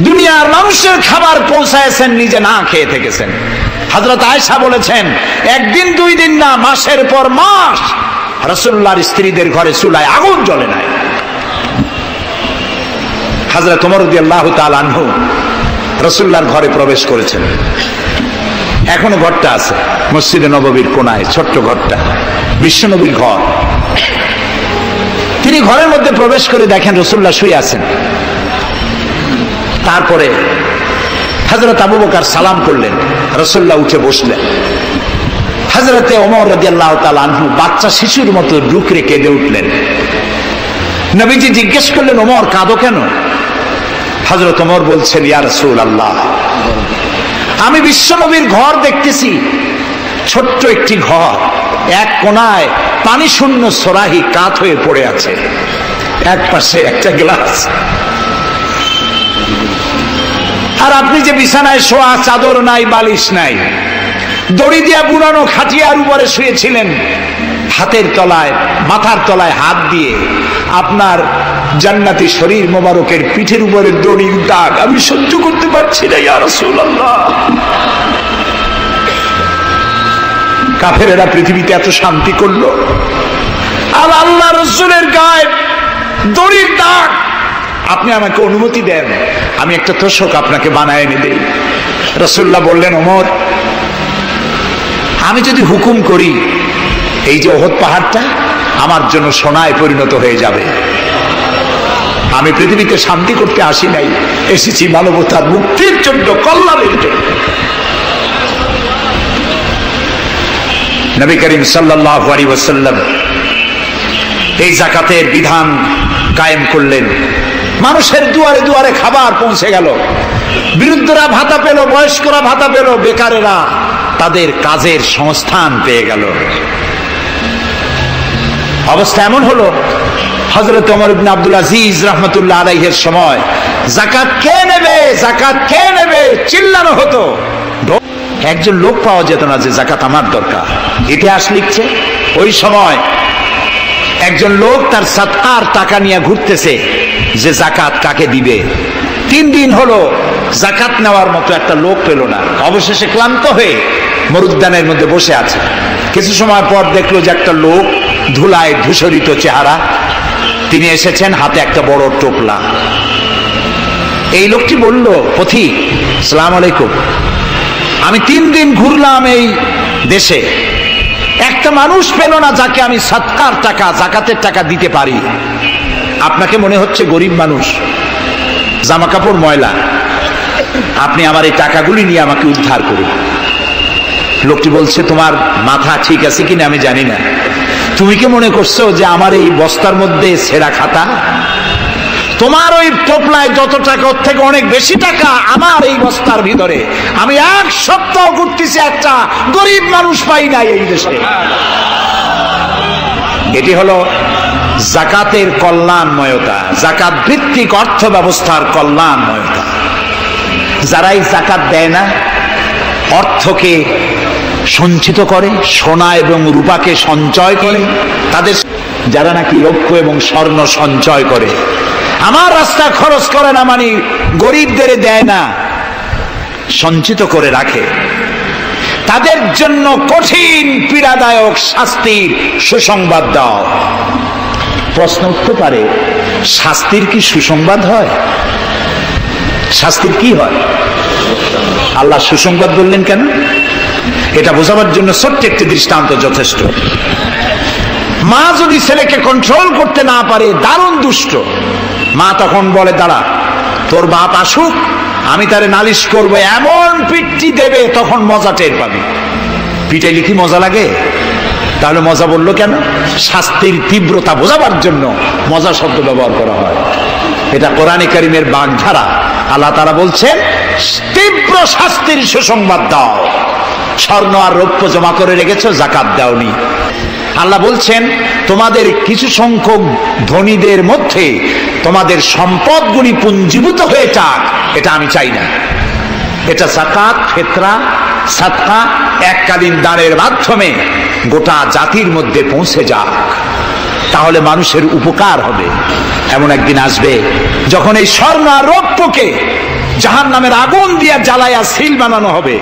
দুনিয়ার মানুষের খাবার পৌঁছায়ছেন, নিজে না খেয়ে থেকেছেন। হযরত আয়েশা বলেছেন, 1 দিন 2 দিন না, মাসের পর মাস রাসূলুল্লাহর স্ত্রীদের ঘরে চুলায় আগুন জ্বলে নাই। হযরত ওমর রাদিয়াল্লাহু তাআলা আনহু রাসূলুল্লাহর ঘরে প্রবেশ করেছেন। এখনো ঘরটা আছে, মসজিদে নববীর কোনায় ছোট্ট ঘরটা, বিশ্বনবীর ঘর। তিনি ঘরের মধ্যে প্রবেশ করে দেখেন রাসূলুল্লাহ শুয়ে আছেন। তারপরে হযরত আবু বকর সালাম করলেন, রাসূলুল্লাহ উঠে বসলেন। হযরতে ওমর রাদিয়াল্লাহু তাআলা আনহু বাচ্চা শিশুর মতো ডুকরে কেঁদে উঠলেন। নবীজি জিজ্ঞেস করলেন, ওমর কাঁদো কেন? হযরত ওমর বলছেন, ইয়া রাসূলুল্লাহ, আমি বিশ্বনবীর ঘর দেখতেছি, ছোট্ট একটি ঘর, এক কোনায় পানি শূন্য সরাহি কাত হয়ে পড়ে আছে, এক পাশে একটা গ্লাস, আর আপনি যে বিছানায় শোয়া, চাদর নাই, বালিশ নাই, দড়ি দিয়া বুনানো খাটিয়ার উপরে শুয়েছিলেন, হাতের তলায় মাথার তলায় হাত দিয়ে আপনার জান্নাতি শরীর মোবারকের পিঠের উপরে দড়ির দাগ আমি সহ্য করতে পারছি না ইয়া রাসূলুল্লাহ। কাফেরেরা পৃথিবীতে এত শান্তি করলো, আর আল্লাহ রাসূলের গায়ে দড়ির দাগ। আপনি আমাকে অনুমতি দেন, আমি একটা তোশক আপনাকে বানায় এনে দেই। রাসূলুল্লাহ বললেন, ওমর, আমি যদি হুকুম করি, এই যে ওহদ পাহাড়টা আমার জন্য সোনায় পরিণত হয়ে যাবে। আমি পৃথিবীতে শান্তি করতে আসি নাই, এসেছি মানবতার মুক্তির জন্য, কল্যাণের জন্য। নবী করিম সাল্লাল্লাহু আলাইহি ওয়াসাল্লাম এই যাকাতের বিধান কায়েম করলেন। মানুষের দুয়ারে দুয়ারে খাবার পৌঁছে গেল, বৃদ্ধরা ভাতা পেল, বয়স্করা ভাতা পেল, বেকারেরা তাদের কাজের সংস্থান পেয়ে গেল। অবস্থা এমন হলো, হযরত ওমর ইবনে আব্দুল আজিজ রাহমাতুল্লাহ আলাইহির সময় যাকাত কে নেবে, যাকাত কে নেবে চিল্লানো হতো। একজন লোক পাওয়া যেত না যে যাকাত আমার দরকার। ইতিহাস লিখছে, ওই সময় একজন লোক তার সাদকার টাকা নিয়ে ঘুরতেছে যে যাকাত কাকে দিবে। 3 দিন হলো যাকাত নেওয়ার মতো একটা লোক পেল না। অবশেষে ক্লান্ত হয়ে মরুদ্যানের মধ্যে বসে আছে। কিছু সময় পর দেখলো যে একটা লোক, ধুলায় ধূসরিত চেহারা, তিনি এসেছেন, হাতে একটা বড় টোপলা। এই লোকটি বলল, পথিক, আসসালামু আলাইকুম, আমি 3 দিন ঘুরলাম এই দেশে, একটা মানুষ পেল না যাকে আমি সদকার টাকা, যাকাতের টাকা দিতে পারি। আপনাকে মনে হচ্ছে গরিব মানুষ, জামা কাপড় ময়লা, আপনি আমার এই টাকাগুলি নিয়ে আমাকে উদ্ধার করুন। লোকটি বলছে, তোমার মাথা ঠিক আছে কিনা আমি জানি না, তুমি কি মনে করছো যে আমার এই বস্তার মধ্যে ছেঁড়া খাতা? তোমার ওই টোপলায় যত টাকা, ওর থেকে অনেক বেশি টাকা আমার এই বস্তার ভিতরে। আমি 1 সপ্তাহ ঘুরতেছি, একটা গরিব মানুষ পাই নাই এই দেশে। এটি হলো যাকাতের কল্যাণময়তা, যাকাত ভিত্তিক অর্থ ব্যবস্থার কল্যাণময়তা। যারাই যাকাত দেয় না, অর্থকে সঞ্চিত করে, সোনা এবং রূপাকে সঞ্চয় করে, তাদের যারা নাকি রৌপ্য এবং স্বর্ণ সঞ্চয় করে, আমার রাস্তা খরচ করে না, মানে গরিবদের দেয় না, সঞ্চিত করে রাখে, তাদের জন্য কঠিন পীড়াদায়ক শাস্তির সুসংবাদ দাও। প্রশ্ন উঠতে পারে, শাস্তির কি সুসংবাদ হয়? শাস্তির কি হয়? আল্লাহ সুসংবাদ বললেন কেন? এটা বোঝাবার জন্য ছোট্ট একটি দৃষ্টান্ত যথেষ্ট। মা যদি ছেলেকে কন্ট্রোল করতে না পারে, দারুণ দুষ্ট, মা তখন বলে, দাঁড়া, তোর বাপ আসুক, আমি তারে নালিশ করবো, এমন পিটটি দেবে তখন মজা টের পাবি। পিটাইলে কি মজা লাগে? তাহলে মজা বললো কেন? শাস্তির তীব্রতা বোঝাবার জন্য মজা শব্দ ব্যবহার করা হয়। এটা কোরআনে কারিমের বাগধারা। আল্লাহ তাআলা বলছেন, তীব্র শাস্তির সুসংবাদ দাও। স্বর্ণ আর রৌপ্য জমা করে রেখেছো, যাকাত দাওনি। আল্লাহ বলছেন, তোমাদের কিছু সংখ্যক ধনীদের মধ্যে তোমাদের সম্পদগুলি পুঞ্জীভূত হয়ে যাক, এটা আমি চাই না। এটা যাকাত, ফিতরা, সাদকা এককালীন দানের মাধ্যমে গোটা জাতির মধ্যে পৌঁছে যাক, তাহলে মানুষের উপকার হবে। এমন একদিন আসবে যখন এই স্বর্ণ আর রৌপ্যকে জাহান্নামের আগুন দিয়ে জ্বালায়া সিল বানানো হবে,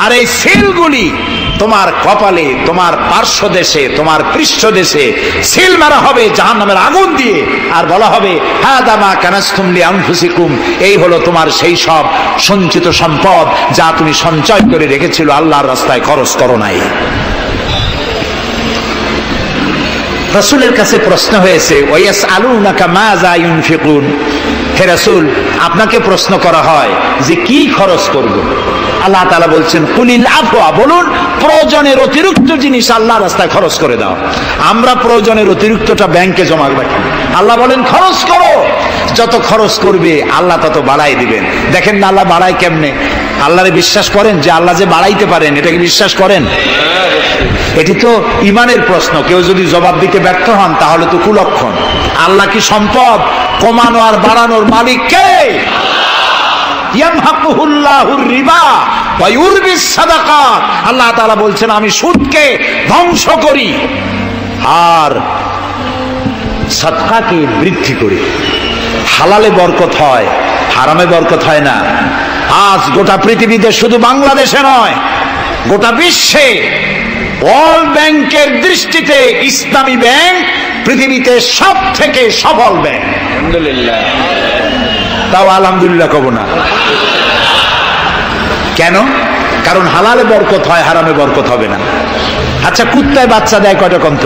আর এই সিলগুলি তোমার কপালে, তোমার পার্শ্বদেশে, তোমার পৃষ্ঠদেশে সিল মারা হবে জাহান্নামের আগুন দিয়ে, আর বলা হবে, হাদা মা কানাসতুম লিআনফুসিকুম, এই হলো তোমার সেই সব সঞ্চিত সম্পদ যা তুমি সঞ্চয় করে রেখেছিল, আল্লাহর রাস্তায় খরচ করো নাই। রাসূলের কাছে প্রশ্ন হয়েছে, ওয়ায়াসআলুনাকা মাযা ইউনফিকুন, হে রাসূল, আপনাকে প্রশ্ন করা হয় যে কি খরচ করব। আল্লাহ তাআলা বলছেন, কুলিল আফওয়া, বলুন প্রয়োজনের অতিরিক্ত জিনিস আল্লাহর রাস্তায় খরচ করে দাও। আমরা প্রয়োজনের অতিরিক্তটা ব্যাংকে জমা রাখি, আল্লাহ বলেন খরচ করো। যত খরচ করবে আল্লাহ তত বাড়াই দিবেন। দেখেন না আল্লাহ বাড়ায় কেমনে? আল্লাহরে বিশ্বাস করেন যে আল্লাহ যে বাড়াইতে পারেন, এটাকে বিশ্বাস করেন? এটি তো ইমানের প্রশ্ন। কেউ যদি জবাব দিতে ব্যর্থ হন তাহলে তো কুলক্ষণ। আল্লাহ কি সম্পদ কমানো আর বাড়ানোর মালিক কে? ইয়ামহাকুহুল্লাহুর রিবা ওয়া ইউরবিস সাদাকাত। আল্লাহ তাআলা বলছেন, আমি সুদকে ধ্বংস করি আর সাদকাকে বৃদ্ধি করি। হালালে বরকত হয়, হারামে বরকত হয় না। আজ গোটা পৃথিবীতে, শুধু বাংলাদেশে নয়, গোটা বিশ্বে ওয়ার্ল্ড ব্যাংকের দৃষ্টিতে ইসলামী ব্যাংক পৃথিবীতে সব থেকে সফল ব্যাংক। আলহামদুলিল্লাহ। তাও আলহামদুলিল্লাহ কব না কেন? কারণ হালালে বরকত হয়, হারামে বরকত হবে না। আচ্ছা, কুত্তায় বাচ্চা দেয় কয়টা কন্ত?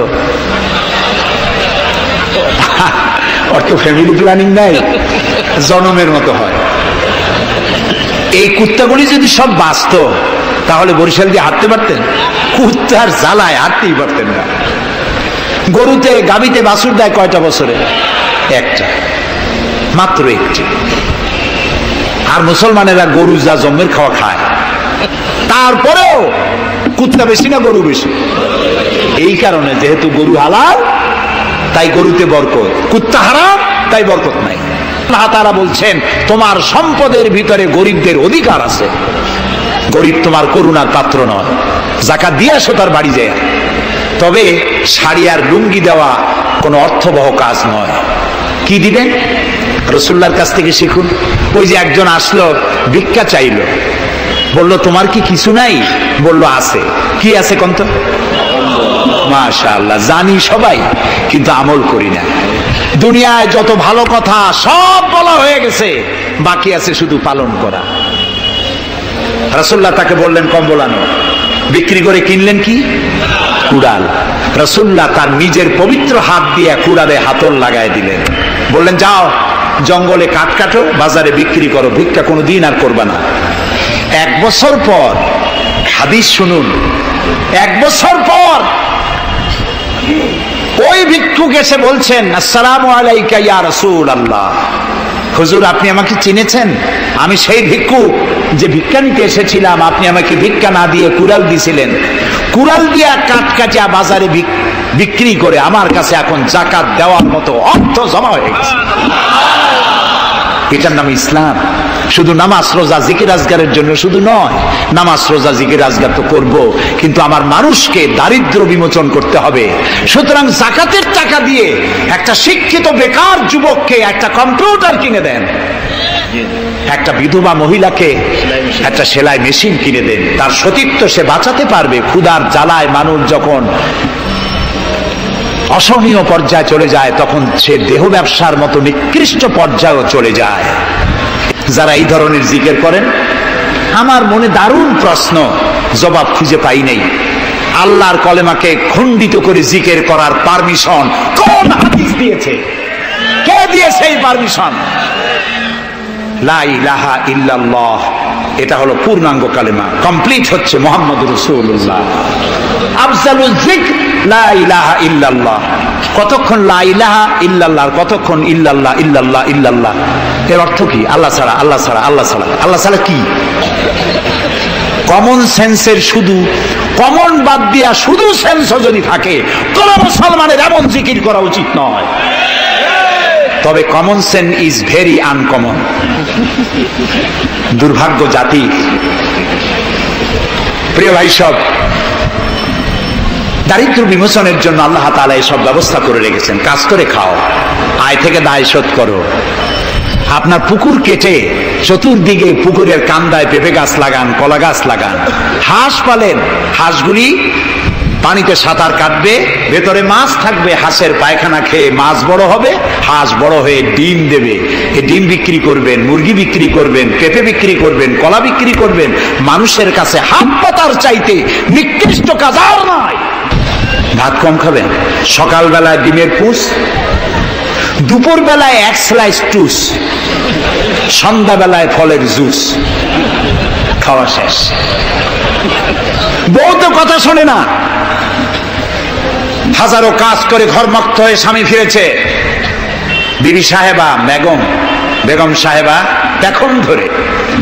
অর্থ ফ্যামিলি প্ল্যানিং নাই, জনমের মতো হয়। এই কুত্তাগুলি যদি সব বাঁচত তাহলে বরিশাল দিয়ে হাঁটতে পারতেন? কুত্তার জ্বালায় হাঁটতেই পারতেন না। গরুতে, গাভীতে বাছুর দেয় কয়টা বছরে? একটা, মাত্র একটি। আর মুসলমানেরা গরু যা জন্মের খাওয়া খায়, তারপরেও কুত্তা বেশি না গরু বেশি? এই কারণে, যেহেতু গরু হালাল তাই গরুতে বরকত, কুত্তা হারাম তাই বরকত নাই। আল্লাহ তাআলা বলছেন, তোমার সম্পদের ভিতরে গরিবদের অধিকার আছে। গরিব তোমার করুণার পাত্র নয়, যাকাত দিয়ে আসো তার বাড়ি যায়। তবে শাড়ি আর লুঙ্গি দেওয়া কোনো অর্থবহ কাজ নয়। কি দিবেন? রাসূলুল্লাহর কাছ থেকে শিখুন। ওই যে একজন আসলো, ভিক্ষা চাইলো, বলল তোমার কি কিছু নাই? বলল আছে। কি আছে কন্ত? মাশাআল্লাহ, জানি সবাই, কিন্তু আমল করি না। দুনিয়ায় যত ভালো কথা সব বলা হয়ে গেছে, বাকি আছে শুধু পালন করা। রাসূলুল্লাহ তাকে বললেন কম্বল আনো। বিক্রি করে কিনলেন কি? কুড়াল। রাসূলুল্লাহ তার নিজের পবিত্র হাত দিয়ে কুড়ালে হাতল লাগায় দিলেন। বললেন, যাও জঙ্গলে কাঠ কাটো, বাজারে বিক্রি করো, ভিক্ষা কোনোদিন আর করবা না। 1 বছর পর, হাদিস শুনুন, 1 বছর পর ওই ভিক্ষুক এসে বলছেন, আসসালামু আলাইকা ইয়া রাসূলুল্লাহ। হুজুর, আপনি আমাকে চিনেছেন? আমি সেই ভিক্ষুক যে ভিক্ষা নিতে এসেছিলাম। আপনি আমাকে ভিক্ষা না দিয়ে কুড়াল দিয়েছিলেন। কুড়াল দিয়া কাঠ কাটিয়া বাজারে বিক্রি করে আমার কাছে এখন যাকাত দেওয়ার মতো অর্থ জমা হয়ে গেছে। এটার নাম ইসলাম। শুধু নামাজ রোজা জিকির আজগারের জন্য শুধু নয়, নামাজ রোজা জিকির আজগার তো করব, কিন্তু আমার মানুষকে দারিদ্র বিমোচন করতে হবে। সুতরাং যাকাতের টাকা দিয়ে একটা শিক্ষিত বেকার যুবককে একটা কম্পিউটার কিনে দেন, একটা বিধবা মহিলাকে একটা সেলাই মেশিন কিনে দেন, তার সতীত্ব সে বাঁচাতে পারবে। ক্ষুধার জ্বালায় মানুষ যখন অসহনীয় পর্যায়ে চলে যায়, তখন সে দেহ ব্যবসার মতো নিকৃষ্ট পর্যায়েও চলে যায়। যারা এই ধরনের জিকির করেন, আমার মনে দারুণ প্রশ্ন, জবাব খুঁজে পাই নাই। আল্লাহর কলেমাকে খণ্ডিত করে জিকির করার পারমিশন কোন হাদিস দিয়েছে? কে দিয়েছে এই পারমিশন? লা ইলাহা ইল্লাল্লাহ, এটা হলো পূর্ণাঙ্গ কালেমা, কমপ্লিট হচ্ছে মুহাম্মদুর রাসূলুল্লাহ। আফজালুল যিকর লা ইলাহা ইল্লাল্লাহ। কতক্ষণ লা ইলাহা ইল্লাল্লাহ, কতক্ষণ ইল্লাল্লাহ ইল্লাল্লাহ ইল্লাল্লাহ। এর অর্থ কি? আল্লাহ ছাড়া, আল্লাহ ছাড়া, আল্লাহ ছাড়া। আল্লাহ ছাড়া কি? কমন সেন্সের শুধু কমন বাদ দিয়া শুধু সেন্স যদি থাকে, কোন মুসলমানের এমন জিকির করা উচিত নয়। তবে common sense is very uncommon. দুর্ভাগ্য জাতি। প্রিয় ভাই, সব দারিদ্র বিমোচনের জন্য আল্লাহ তাআলা এসব ব্যবস্থা করে রেখেছেন। কাজ করে খাও, আয় থেকে দায় শোধ করো। আপনার পুকুর কেটে চতুর্দিকে পুকুরের কান্দায় পেঁপে গাছ লাগান, কলা গাছ লাগান। হাঁস পালেন, হাঁসগুলি পানিতে সাঁতার কাটবে, ভেতরে মাছ থাকবে। হাঁসের পায়খানা খেয়ে মাছ বড় হবে, হাঁস বড় হয়ে ডিম দেবে। এই ডিম বিক্রি করবেন, মুরগি বিক্রি করবেন, পেঁপে বিক্রি করবেন, কলা বিক্রি করবেন। মানুষের কাছে হাত পাতার চাইতে নিকৃষ্ট কাজ আর নয়। ভাত কম খাবেন, সকালবেলায় ডিমের পুষ, দুপুর বেলায় এক স্লাইস টুস, সন্ধ্যাবেলায় ফলের জুস। খাওয়া শেষ। বউ তো কথা শোনে না। হাজারো কাজ করে ঘরমুক্ত হয়ে স্বামী ফিরেছে। বিবি সাহেবা, বেগম সাহেবা এখন ধরে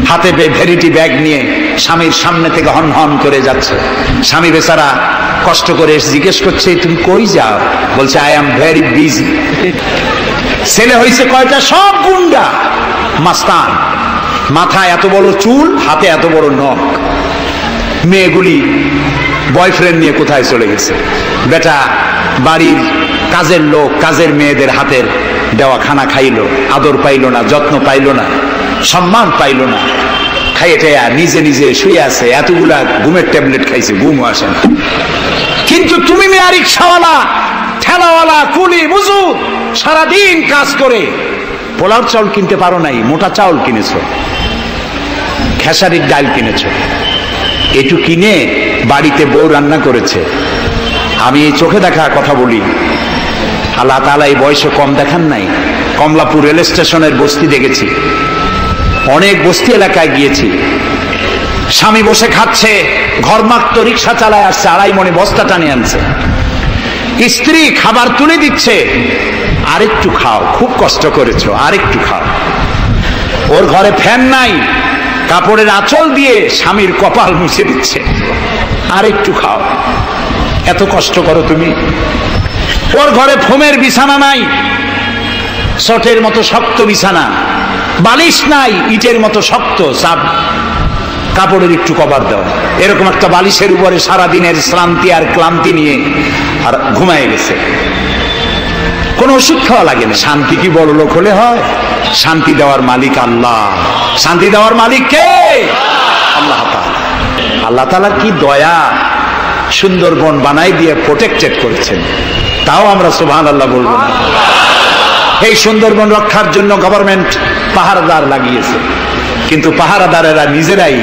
হাতে ভ্যানিটি ব্যাগ নিয়ে স্বামীর সামনে থেকে হন হন করে যাচ্ছে। স্বামী বেচারা কষ্ট করে জিজ্ঞেস করছে, তুমি কই যাও? বলছে, আই এম ভেরি বিজি। ছেলে হয়েছে কয়টা? সব গুন্ডা, মাস্তান। মাথায় এত বড় চুল, হাতে এত বড় নখ। মেয়েগুলি বয়ফ্রেন্ড নিয়ে কোথায় চলে গেছে? বেটা বাড়ির কাজের লোক, কাজের মেয়েদের হাতের দেওয়া খানা খাইলো, আদর পাইলো না, যত্ন পাইলো না, সম্মান পাইলো না। খাইয়ে টাইয়া নিজে নিজে শুয়ে আছে। এতগুলা ঘুমের ট্যাবলেট খাইছে, ঘুম আসে না। কিন্তু তুমি মেয়ে রিক্সাওয়ালা, ঠেলাওয়ালা, কুলি, মজুর, সারাদিন কাজ করে পোলাও চাউল কিনতে পারো নাই, মোটা চাউল কিনেছো, খেসারির ডাল কিনেছো। একটু কিনে বাড়িতে বউ রান্না করেছে। আমি এই চোখে দেখা কথা বলি, আল্লাহ তাআলা এই বয়সে কম দেখান নাই। কমলাপুর রেল স্টেশনের বস্তি দেখেছি, অনেক বস্তি এলাকায় গিয়েছি। স্বামী বসে খাচ্ছে, ঘরমাক্ত রিক্সা চালায় আসছে, 2.5 মণে বস্তা টানে আনছে। স্ত্রী খাবার তুলে দিচ্ছে, আরেকটু খাও, খুব কষ্ট করেছো, আরেকটু খাও। ওর ঘরে ফ্যান নাই, কাপড়ের আঁচল দিয়ে স্বামীর কপাল মুছে দিচ্ছে, আরেকটু খাও, এত কষ্ট করো তুমি। ওর ঘরে ফোমের বিছানা নাই, শটের মতো শক্ত বিছানা, বালিশ নাই, ইটের মতো শক্ত, চাপ কাপড়ের একটু কভার দাও। এরকম একটা বালিশের উপরে সারাদিনের শ্রান্তি আর ক্লান্তি নিয়ে আর ঘুমায় গেছে। কোন ওষুধ খাওয়া লাগে না। শান্তি কি বড় লোক হলে হয়? শান্তি দেওয়ার মালিক আল্লাহ। শান্তি দেওয়ার মালিক কে? আল্লাহ তাআলা। আল্লাহ তাআলা কি দয়া, সুন্দরবন বানাই দিয়ে প্রোটেক্টেড করেছেন, তাও আমরা সুবহানাল্লাহ বলবো না। এই সুন্দরবন রক্ষার জন্য গভর্নমেন্ট পাহারাদার লাগিয়েছে, কিন্তু পাহারাদারেরা নিজেরাই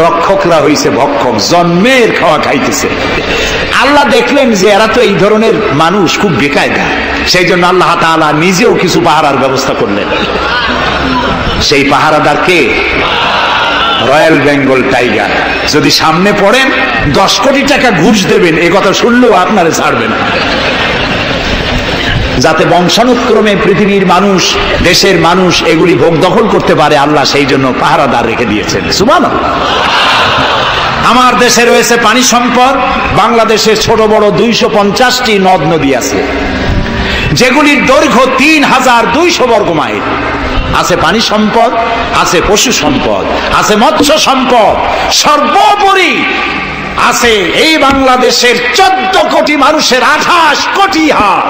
রক্ষকরা হইছে ভক্ষক, জন্মের খাওয়া খাইতেছে। আল্লাহ দেখলেন যে এরা তো এই ধরনের মানুষ খুব বেকায়দা, সেই জন্য আল্লাহ তাআলা নিজেও কিছু পাহারার ব্যবস্থা করলেন। সেই পাহারাদার কে? Royal Bengal tiger. যদি সামনে পড়েন 10 কোটি টাকা ঘুষ দেবেন, এ কথা শুনলেও আপনারা ছাড়বে না। যাতে বংশানুক্রমে পৃথিবীর মানুষ, দেশের মানুষ এগুলি ভোগ দখল করতে পারে, আল্লাহ সেই জন্য পাহারাদার রেখে দিয়েছেন। সুবহানাল্লাহ। আমার দেশে রয়েছে পানি সম্পদ। বাংলাদেশে ছোট বড় 250টি নদ নদী আছে, যেগুলির দৈর্ঘ্য 3200 বর্গ মাইল। আছে পানি সম্পদ, আছে পশু সম্পদ, আছে মৎস্য সম্পদ, সর্বোপরি আছে এই বাংলাদেশের 14 কোটি মানুষের 28 কোটি হাত।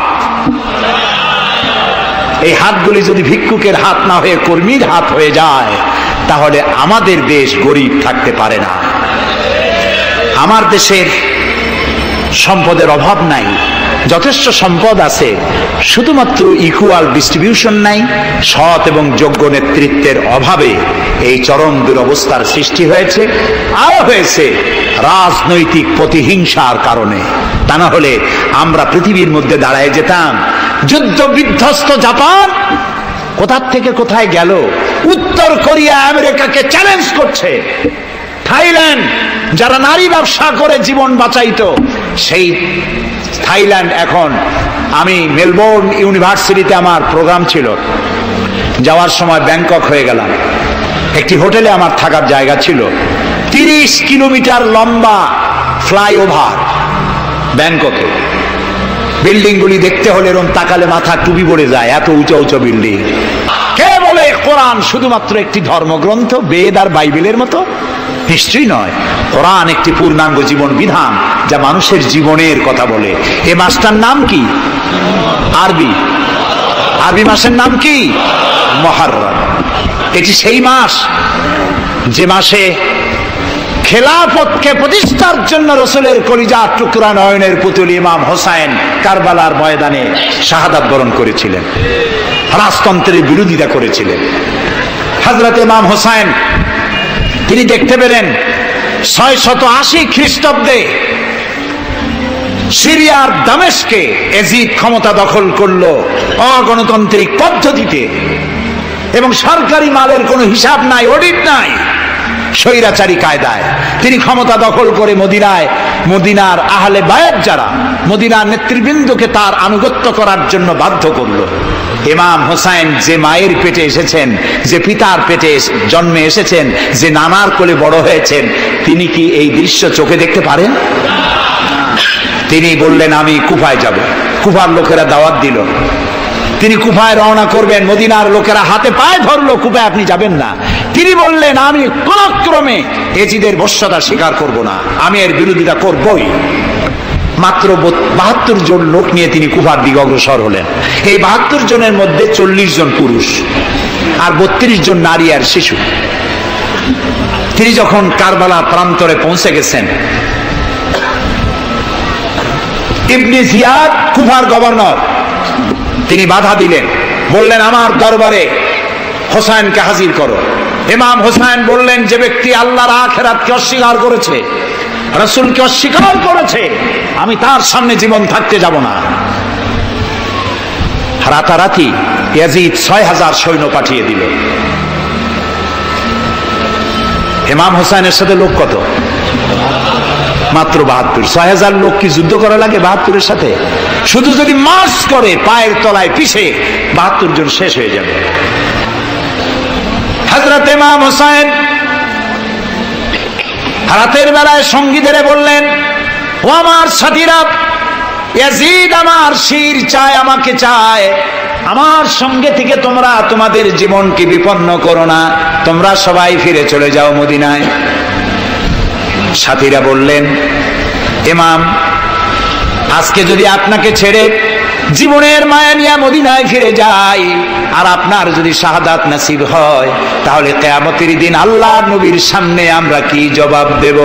এই হাতগুলি যদি ভিক্ষুকের হাত না হয়ে কর্মীর হাত হয়ে যায়, তাহলে আমাদের দেশ গরিব থাকতে পারে না। আমার দেশের সম্পদের অভাব নাই, যথেষ্ট সম্পদ আছে, শুধুমাত্র ইকুয়াল ডিস্ট্রিবিউশন নাই। সৎ এবং যোগ্য নেতৃত্বের অভাবে এই চরম দুরবস্থার সৃষ্টি হয়েছে, আরো হয়েছে রাজনৈতিক প্রতিহিংসার কারণে। তা না হলে আমরা পৃথিবীর মধ্যে দাঁড়ায় যেতাম। যুদ্ধ বিধ্বস্ত জাপান কোথা থেকে কোথায় গেল, উত্তর কোরিয়া আমেরিকাকে চ্যালেঞ্জ করছে। থাইল্যান্ড যারা নারী ব্যবসা করে জীবন বাঁচাইতো, সেই থাইল্যান্ড এখন, আমি মেলবোর্ন ইউনিভার্সিটিতে আমার প্রোগ্রাম ছিল, যাওয়ার সময় ব্যাংকক হয়ে গেলাম। একটি হোটেলে আমার থাকার জায়গা ছিল, 30 কিলোমিটার লম্বা ফ্লাইওভার ব্যাংককে। বিল্ডিংগুলি দেখতে হলে এরকম তাকালে মাথা টুপি পড়ে যায়, এত উঁচু উঁচু বিল্ডিং। কে বলে কোরআন শুধুমাত্র একটি ধর্মগ্রন্থ, বেদ আর বাইবেলের মতো? নিশ্চয়ই নয়। কোরআন একটি পূর্ণাঙ্গ জীবন বিধান, যা মানুষের জীবনের কথা বলে। এ মাসটার নাম কি? আরবি মাসের নাম কি? মুহররম। এটি সেই মাস যে মাসে খেলাফতকে প্রতিষ্ঠার জন্য রাসূলের কলিজার টুকরা নয়নের পুতুল ইমাম হোসাইন কারবালার ময়দানে শাহাদাত বরণ করেছিলেন, রাজতন্ত্রের বিরোধিতা করেছিলেন। হযরত ইমাম হোসাইন তিনি দেখতে পেলেন 680 খ্রিস্টাব্দে সিরিয়ার দামেস্কে এজিদ ক্ষমতা দখল করলো অগণতান্ত্রিক পদ্ধতিতে, এবং সরকারি মালের কোনো হিসাব নাই, অডিট নাই, স্বৈরাচারী কায়দায় তিনি ক্ষমতা দখল করে মদিনার আহলে বায়াত যারা মদিনার নেতৃবৃন্দকে তার আনুগত্য করার জন্য বাধ্য করলো। ইমাম হোসাইন যে মায়ের পেটে এসেছেন, যে পিতার পেটে জন্মে এসেছেন, যে নানার কোলে বড় হয়েছেন, তিনি কি এই দৃশ্য চোখে দেখতে পারেন? তিনি বললেন আমি কুফায় যাব। কুফার লোকেরা দাওয়াত দিল, তিনি কুফায় রওনা করবেন। মদিনার লোকেরা হাতে পায়ে ধরলো, কুফায় আপনি যাবেন না। তিনি বললেন আমি কোন ক্রমে এজিদের বশ্যতা স্বীকার করব না, আমি এর বিরোধিতা করবই। মাত্র 72 জন লোক নিয়ে তিনি কুফার দিকে অগ্রসর হলেন। এই 72 জনের মধ্যে 40 জন পুরুষ আর 32 জন নারী আর শিশু। তিনি যখন কারবালা প্রান্তরে পৌঁছে গেছেন, ইবনে জিয়াদ কুফার গভর্নর, তিনি বাধা দিলেন, বললেন আমার দরবারে হোসাইনকে হাজির করো। ইমাম হোসাইন বললেন যে ব্যক্তি আল্লাহর আখিরাতকে অস্বীকার করেছে, রাসূলকে অস্বীকার করেছে, আমি তার সামনে জীবন থাকতে যাব না। রাতারাতি ইয়াজিদ 6000 সৈন্য পাঠিয়ে দিল। ইমাম হোসাইনের সাথে লোক কত? মাত্র 72। 6000 লোক কি যুদ্ধ করা লাগে 72-এর সাথে? শুধু যদি মার্চ করে পায়ের তলায় পিছে 72 জন শেষ হয়ে যাবে। হযরত ইমাম হোসাইন রাতের বেলায় সঙ্গীদের বললেন, ও আমার সাথীরা, ইয়াজিদ আমার শির চায়, আমাকে চায়, আমার সঙ্গে থেকে তোমরা তোমাদের জীবনকে বিপন্ন করো না, তোমরা সবাই ফিরে চলে যাও মদিনায়। সাথীরা বললেন, ইমাম আজকে যদি আপনাকে ছেড়ে জীবনের মায়া নিয়ে মদিনায় ফিরে যাই, আর আপনার যদি শাহাদাত নসিব হয়, তাহলে কিয়ামতের দিন আল্লাহর নবীর সামনে আমরা কি জবাব দেব?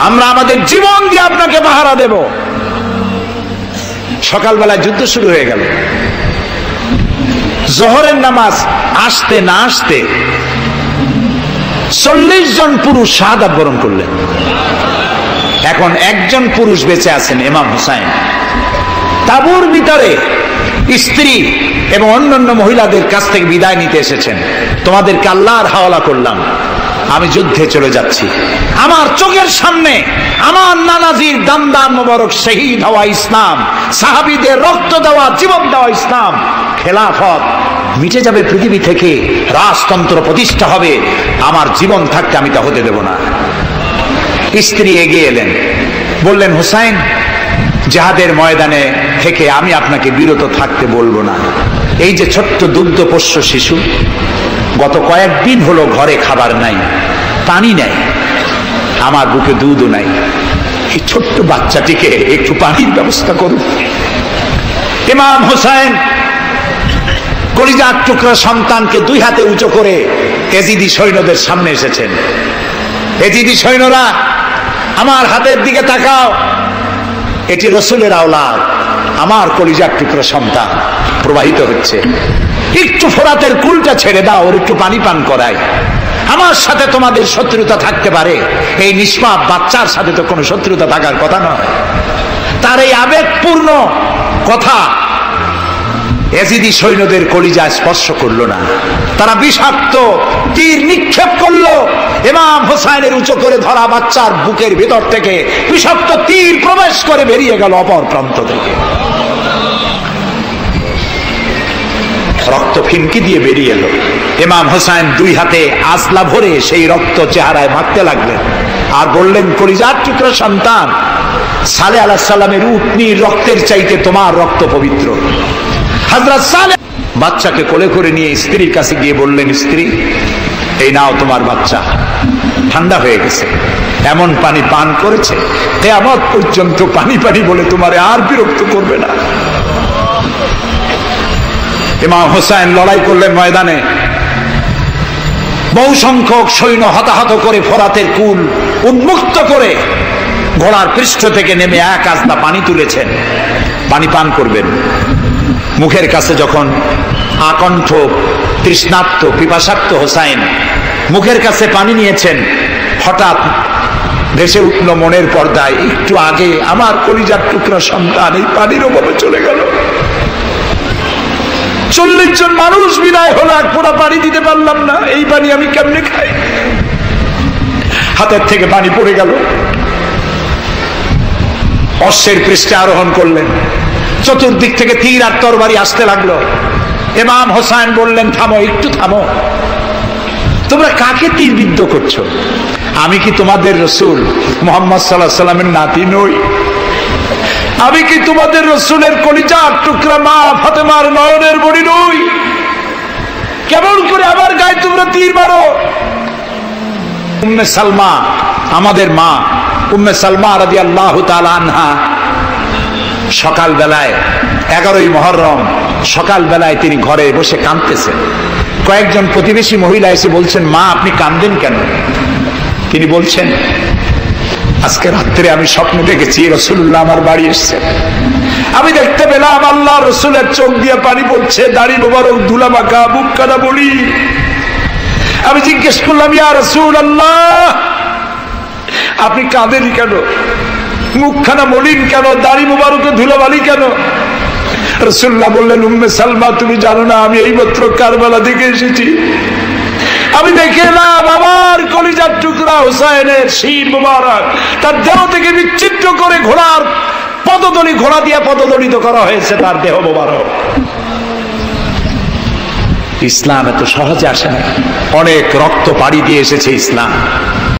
আমরা আমাদের জীবন দিয়ে আপনাকে পাহারা দেব। সকালবেলা যুদ্ধ শুরু হয়ে গেল। জোহরের নামাজ আসতে না আসতে 40 জন পুরুষ শাহাদাত বরণ করলেন। এখন একজন পুরুষ বেঁচে আছেন, ইমাম হোসাইন। তাঁবুর ভিতরে স্ত্রী এবং অন্যান্য মহিলাদের কাছ থেকে বিদায় নিতে এসেছেন। তোমাদেরকে আল্লাহর হাওয়ালা করলাম, আমি যুদ্ধে চলে যাচ্ছি। আমার চোখের সামনে আমার নানাজির দামদার মোবারক শহীদ হওয়া ইসলাম, সাহাবীদের রক্ত দেওয়া, জীবন দেওয়া ইসলাম, খেলাফত মিটে যাবে পৃথিবী থেকে, রাজতন্ত্র প্রতিষ্ঠা হবে। আমার জীবন থাকতে আমি তা হতে দেব না। স্ত্রী এগিয়ে এলেন, বললেন, হোসাইন জিহাদের ময়দানে থেকে আমি আপনাকে বিরত থাকতে বলবো না। এই যে ছোট্ট দুগ্ধপোষ্য শিশু, গত কয়েকদিন হলো ঘরে খাবার নাই, পানি নাই, আমার বুকে দুধও নাই, এই ছোট্ট বাচ্চাটিকে একটু পানির ব্যবস্থা করুন। ইমাম হোসেন কলিজার টুকরা সন্তানকে দুই হাতে উঁচু করে এজিদি সৈন্যদের সামনে এসেছেন। এজিদি সৈন্যরা, আমার হাতের দিকে তাকাও, এটি রসুলের আওলাদ, আমার কলিজার টুকরা সন্তান প্রবাহিত হচ্ছে। একটু ফোরাতের কুলটা ছেড়ে দাও, ওর একটু পানি পান করাই। আমার সাথে তোমাদের শত্রুতা থাকতে পারে, এই নিষ্পাপ বাচ্চার সাথে তো কোনো শত্রুতা থাকার কথা নয়। তার এই আবেগপূর্ণ কথা এজিদি সৈন্যদের কলিজা স্পর্শ করলো না। তারা বিষাক্ত তীর নিক্ষেপ করলো। ইমাম হোসেনের উঁচু করে ধরা বাচ্চার বুকের ভিতর থেকে বিষাক্ত তীর প্রবেশ করে বেরিয়ে গেল অপর প্রান্ত থেকে। রক্ত ফিনকি দিয়ে বেরিয়ে এলো। ইমাম হোসেন দুই হাতে আসলা ভরে সেই রক্ত চেহারায় মাখতে লাগলেন আর বললেন, কলিজার টুকরা সন্তান, সালেহ আলাইহিস সালামের উটনির রক্তের চাইতে তোমার রক্ত পবিত্র। হযরত সালেহ বাচ্চাকে কোলে করে নিয়ে স্ত্রীর কাছে গিয়ে বললেন, স্ত্রী, এই নাও তোমার বাচ্চা, ঠান্ডা হয়ে গেছে, এমন পানি পান করেছে কিয়ামত পর্যন্ত পানি পানি বলে তোমারে আর বিরক্ত করবে না। ইমাম হোসেন লড়াই করলেন ময়দানে। বহু সংখ্যক সৈন্য হতাহত করে ফোরাতের কুল উন্মুক্ত করে ঘোড়ার পৃষ্ঠ থেকে নেমে এক আস্তা পানি তুলেছেন, পানি পান করবেন। মুখের কাছে যখন আকণ্ঠ তৃষ্ণার্ত পিপাসার্ত হোসেন মুখের কাছে পানি নিয়েছেন, হঠাৎ ভেসে উঠল মনের পর্দায়, একটু আগে আমার কলিজার টুকরা সন্তান এই পানির অভাবে চলে গেল। 40 জন মানুষ বিদায় হলো, এক ফোঁটা পানি দিতে পারলাম না, এই পানি আমি কেমনে খাই? হাতের থেকে পানি পড়ে গেল। অশ্বের পৃষ্ঠে আরোহণ করলেন। চতুর্দিক থেকে তীর আর তরবারি আসতে লাগলো। ইমাম হোসেন বললেন, থামো, একটু থামো, তোমরা কাকে তীরবিদ্ধ করছো? আমি কি তোমাদের রসুল মুহাম্মদ সাল্লাল্লাহু আলাইহি সাল্লামের নাতি নই? আমি কি তোমাদের রসুলের কলিজার টুকরা মা ফাতেমার নয়নের মণি নই? কেমন করে আমার গায়ে তোমরা তীর মারো? উম্মে সালমা, আমাদের মা উম্মে সালমা রাদিয়াল্লাহু তাআলা আনহা, সকাল বেলায় 11ই মুহররম সকাল বেলায় তিনি ঘরে বসে কাঁদতেছেন। কয়েকজন প্রতিবেশী মহিলা এসে বলছেন, মা আপনি কাঁদেন কেন? তিনি বলছেন, আজকে রাত্রে আমি স্বপ্ন দেখেছি রাসূলুল্লাহ আমার বাড়ি এসেছেন। আমি দেখতে পেলাম আল্লাহ রসুলের চোখ দিয়ে পানি পড়ছে, দাড়ি মোবারক ধুলা মাখা, বুক কাটা বলি। আমি জিজ্ঞেস করলাম, ইয়া রাসূলুল্লাহ আপনি কাঁদেন কেন? মুখখানা মলিন কেন? দাড়ি মোবারকে ধুলাবালি কেন? রাসূলুল্লাহ বললেন, উম্মে সালমা তুমি জানো না আমি এইমাত্র কারবালা থেকে এসেছি। আমি দেখে এলাম আমার কলিজার টুকরা হোসেনের শির মোবারক তার দেহ থেকে বিচ্ছিন্ন করে ঘোড়ার পদতলি, ঘোড়া দিয়ে পদদলিত করা হয়েছে তার দেহ মোবারক। ইসলাম এত সহজে আসে না, অনেক রক্ত পাড়ি দিয়ে এসেছে ইসলাম।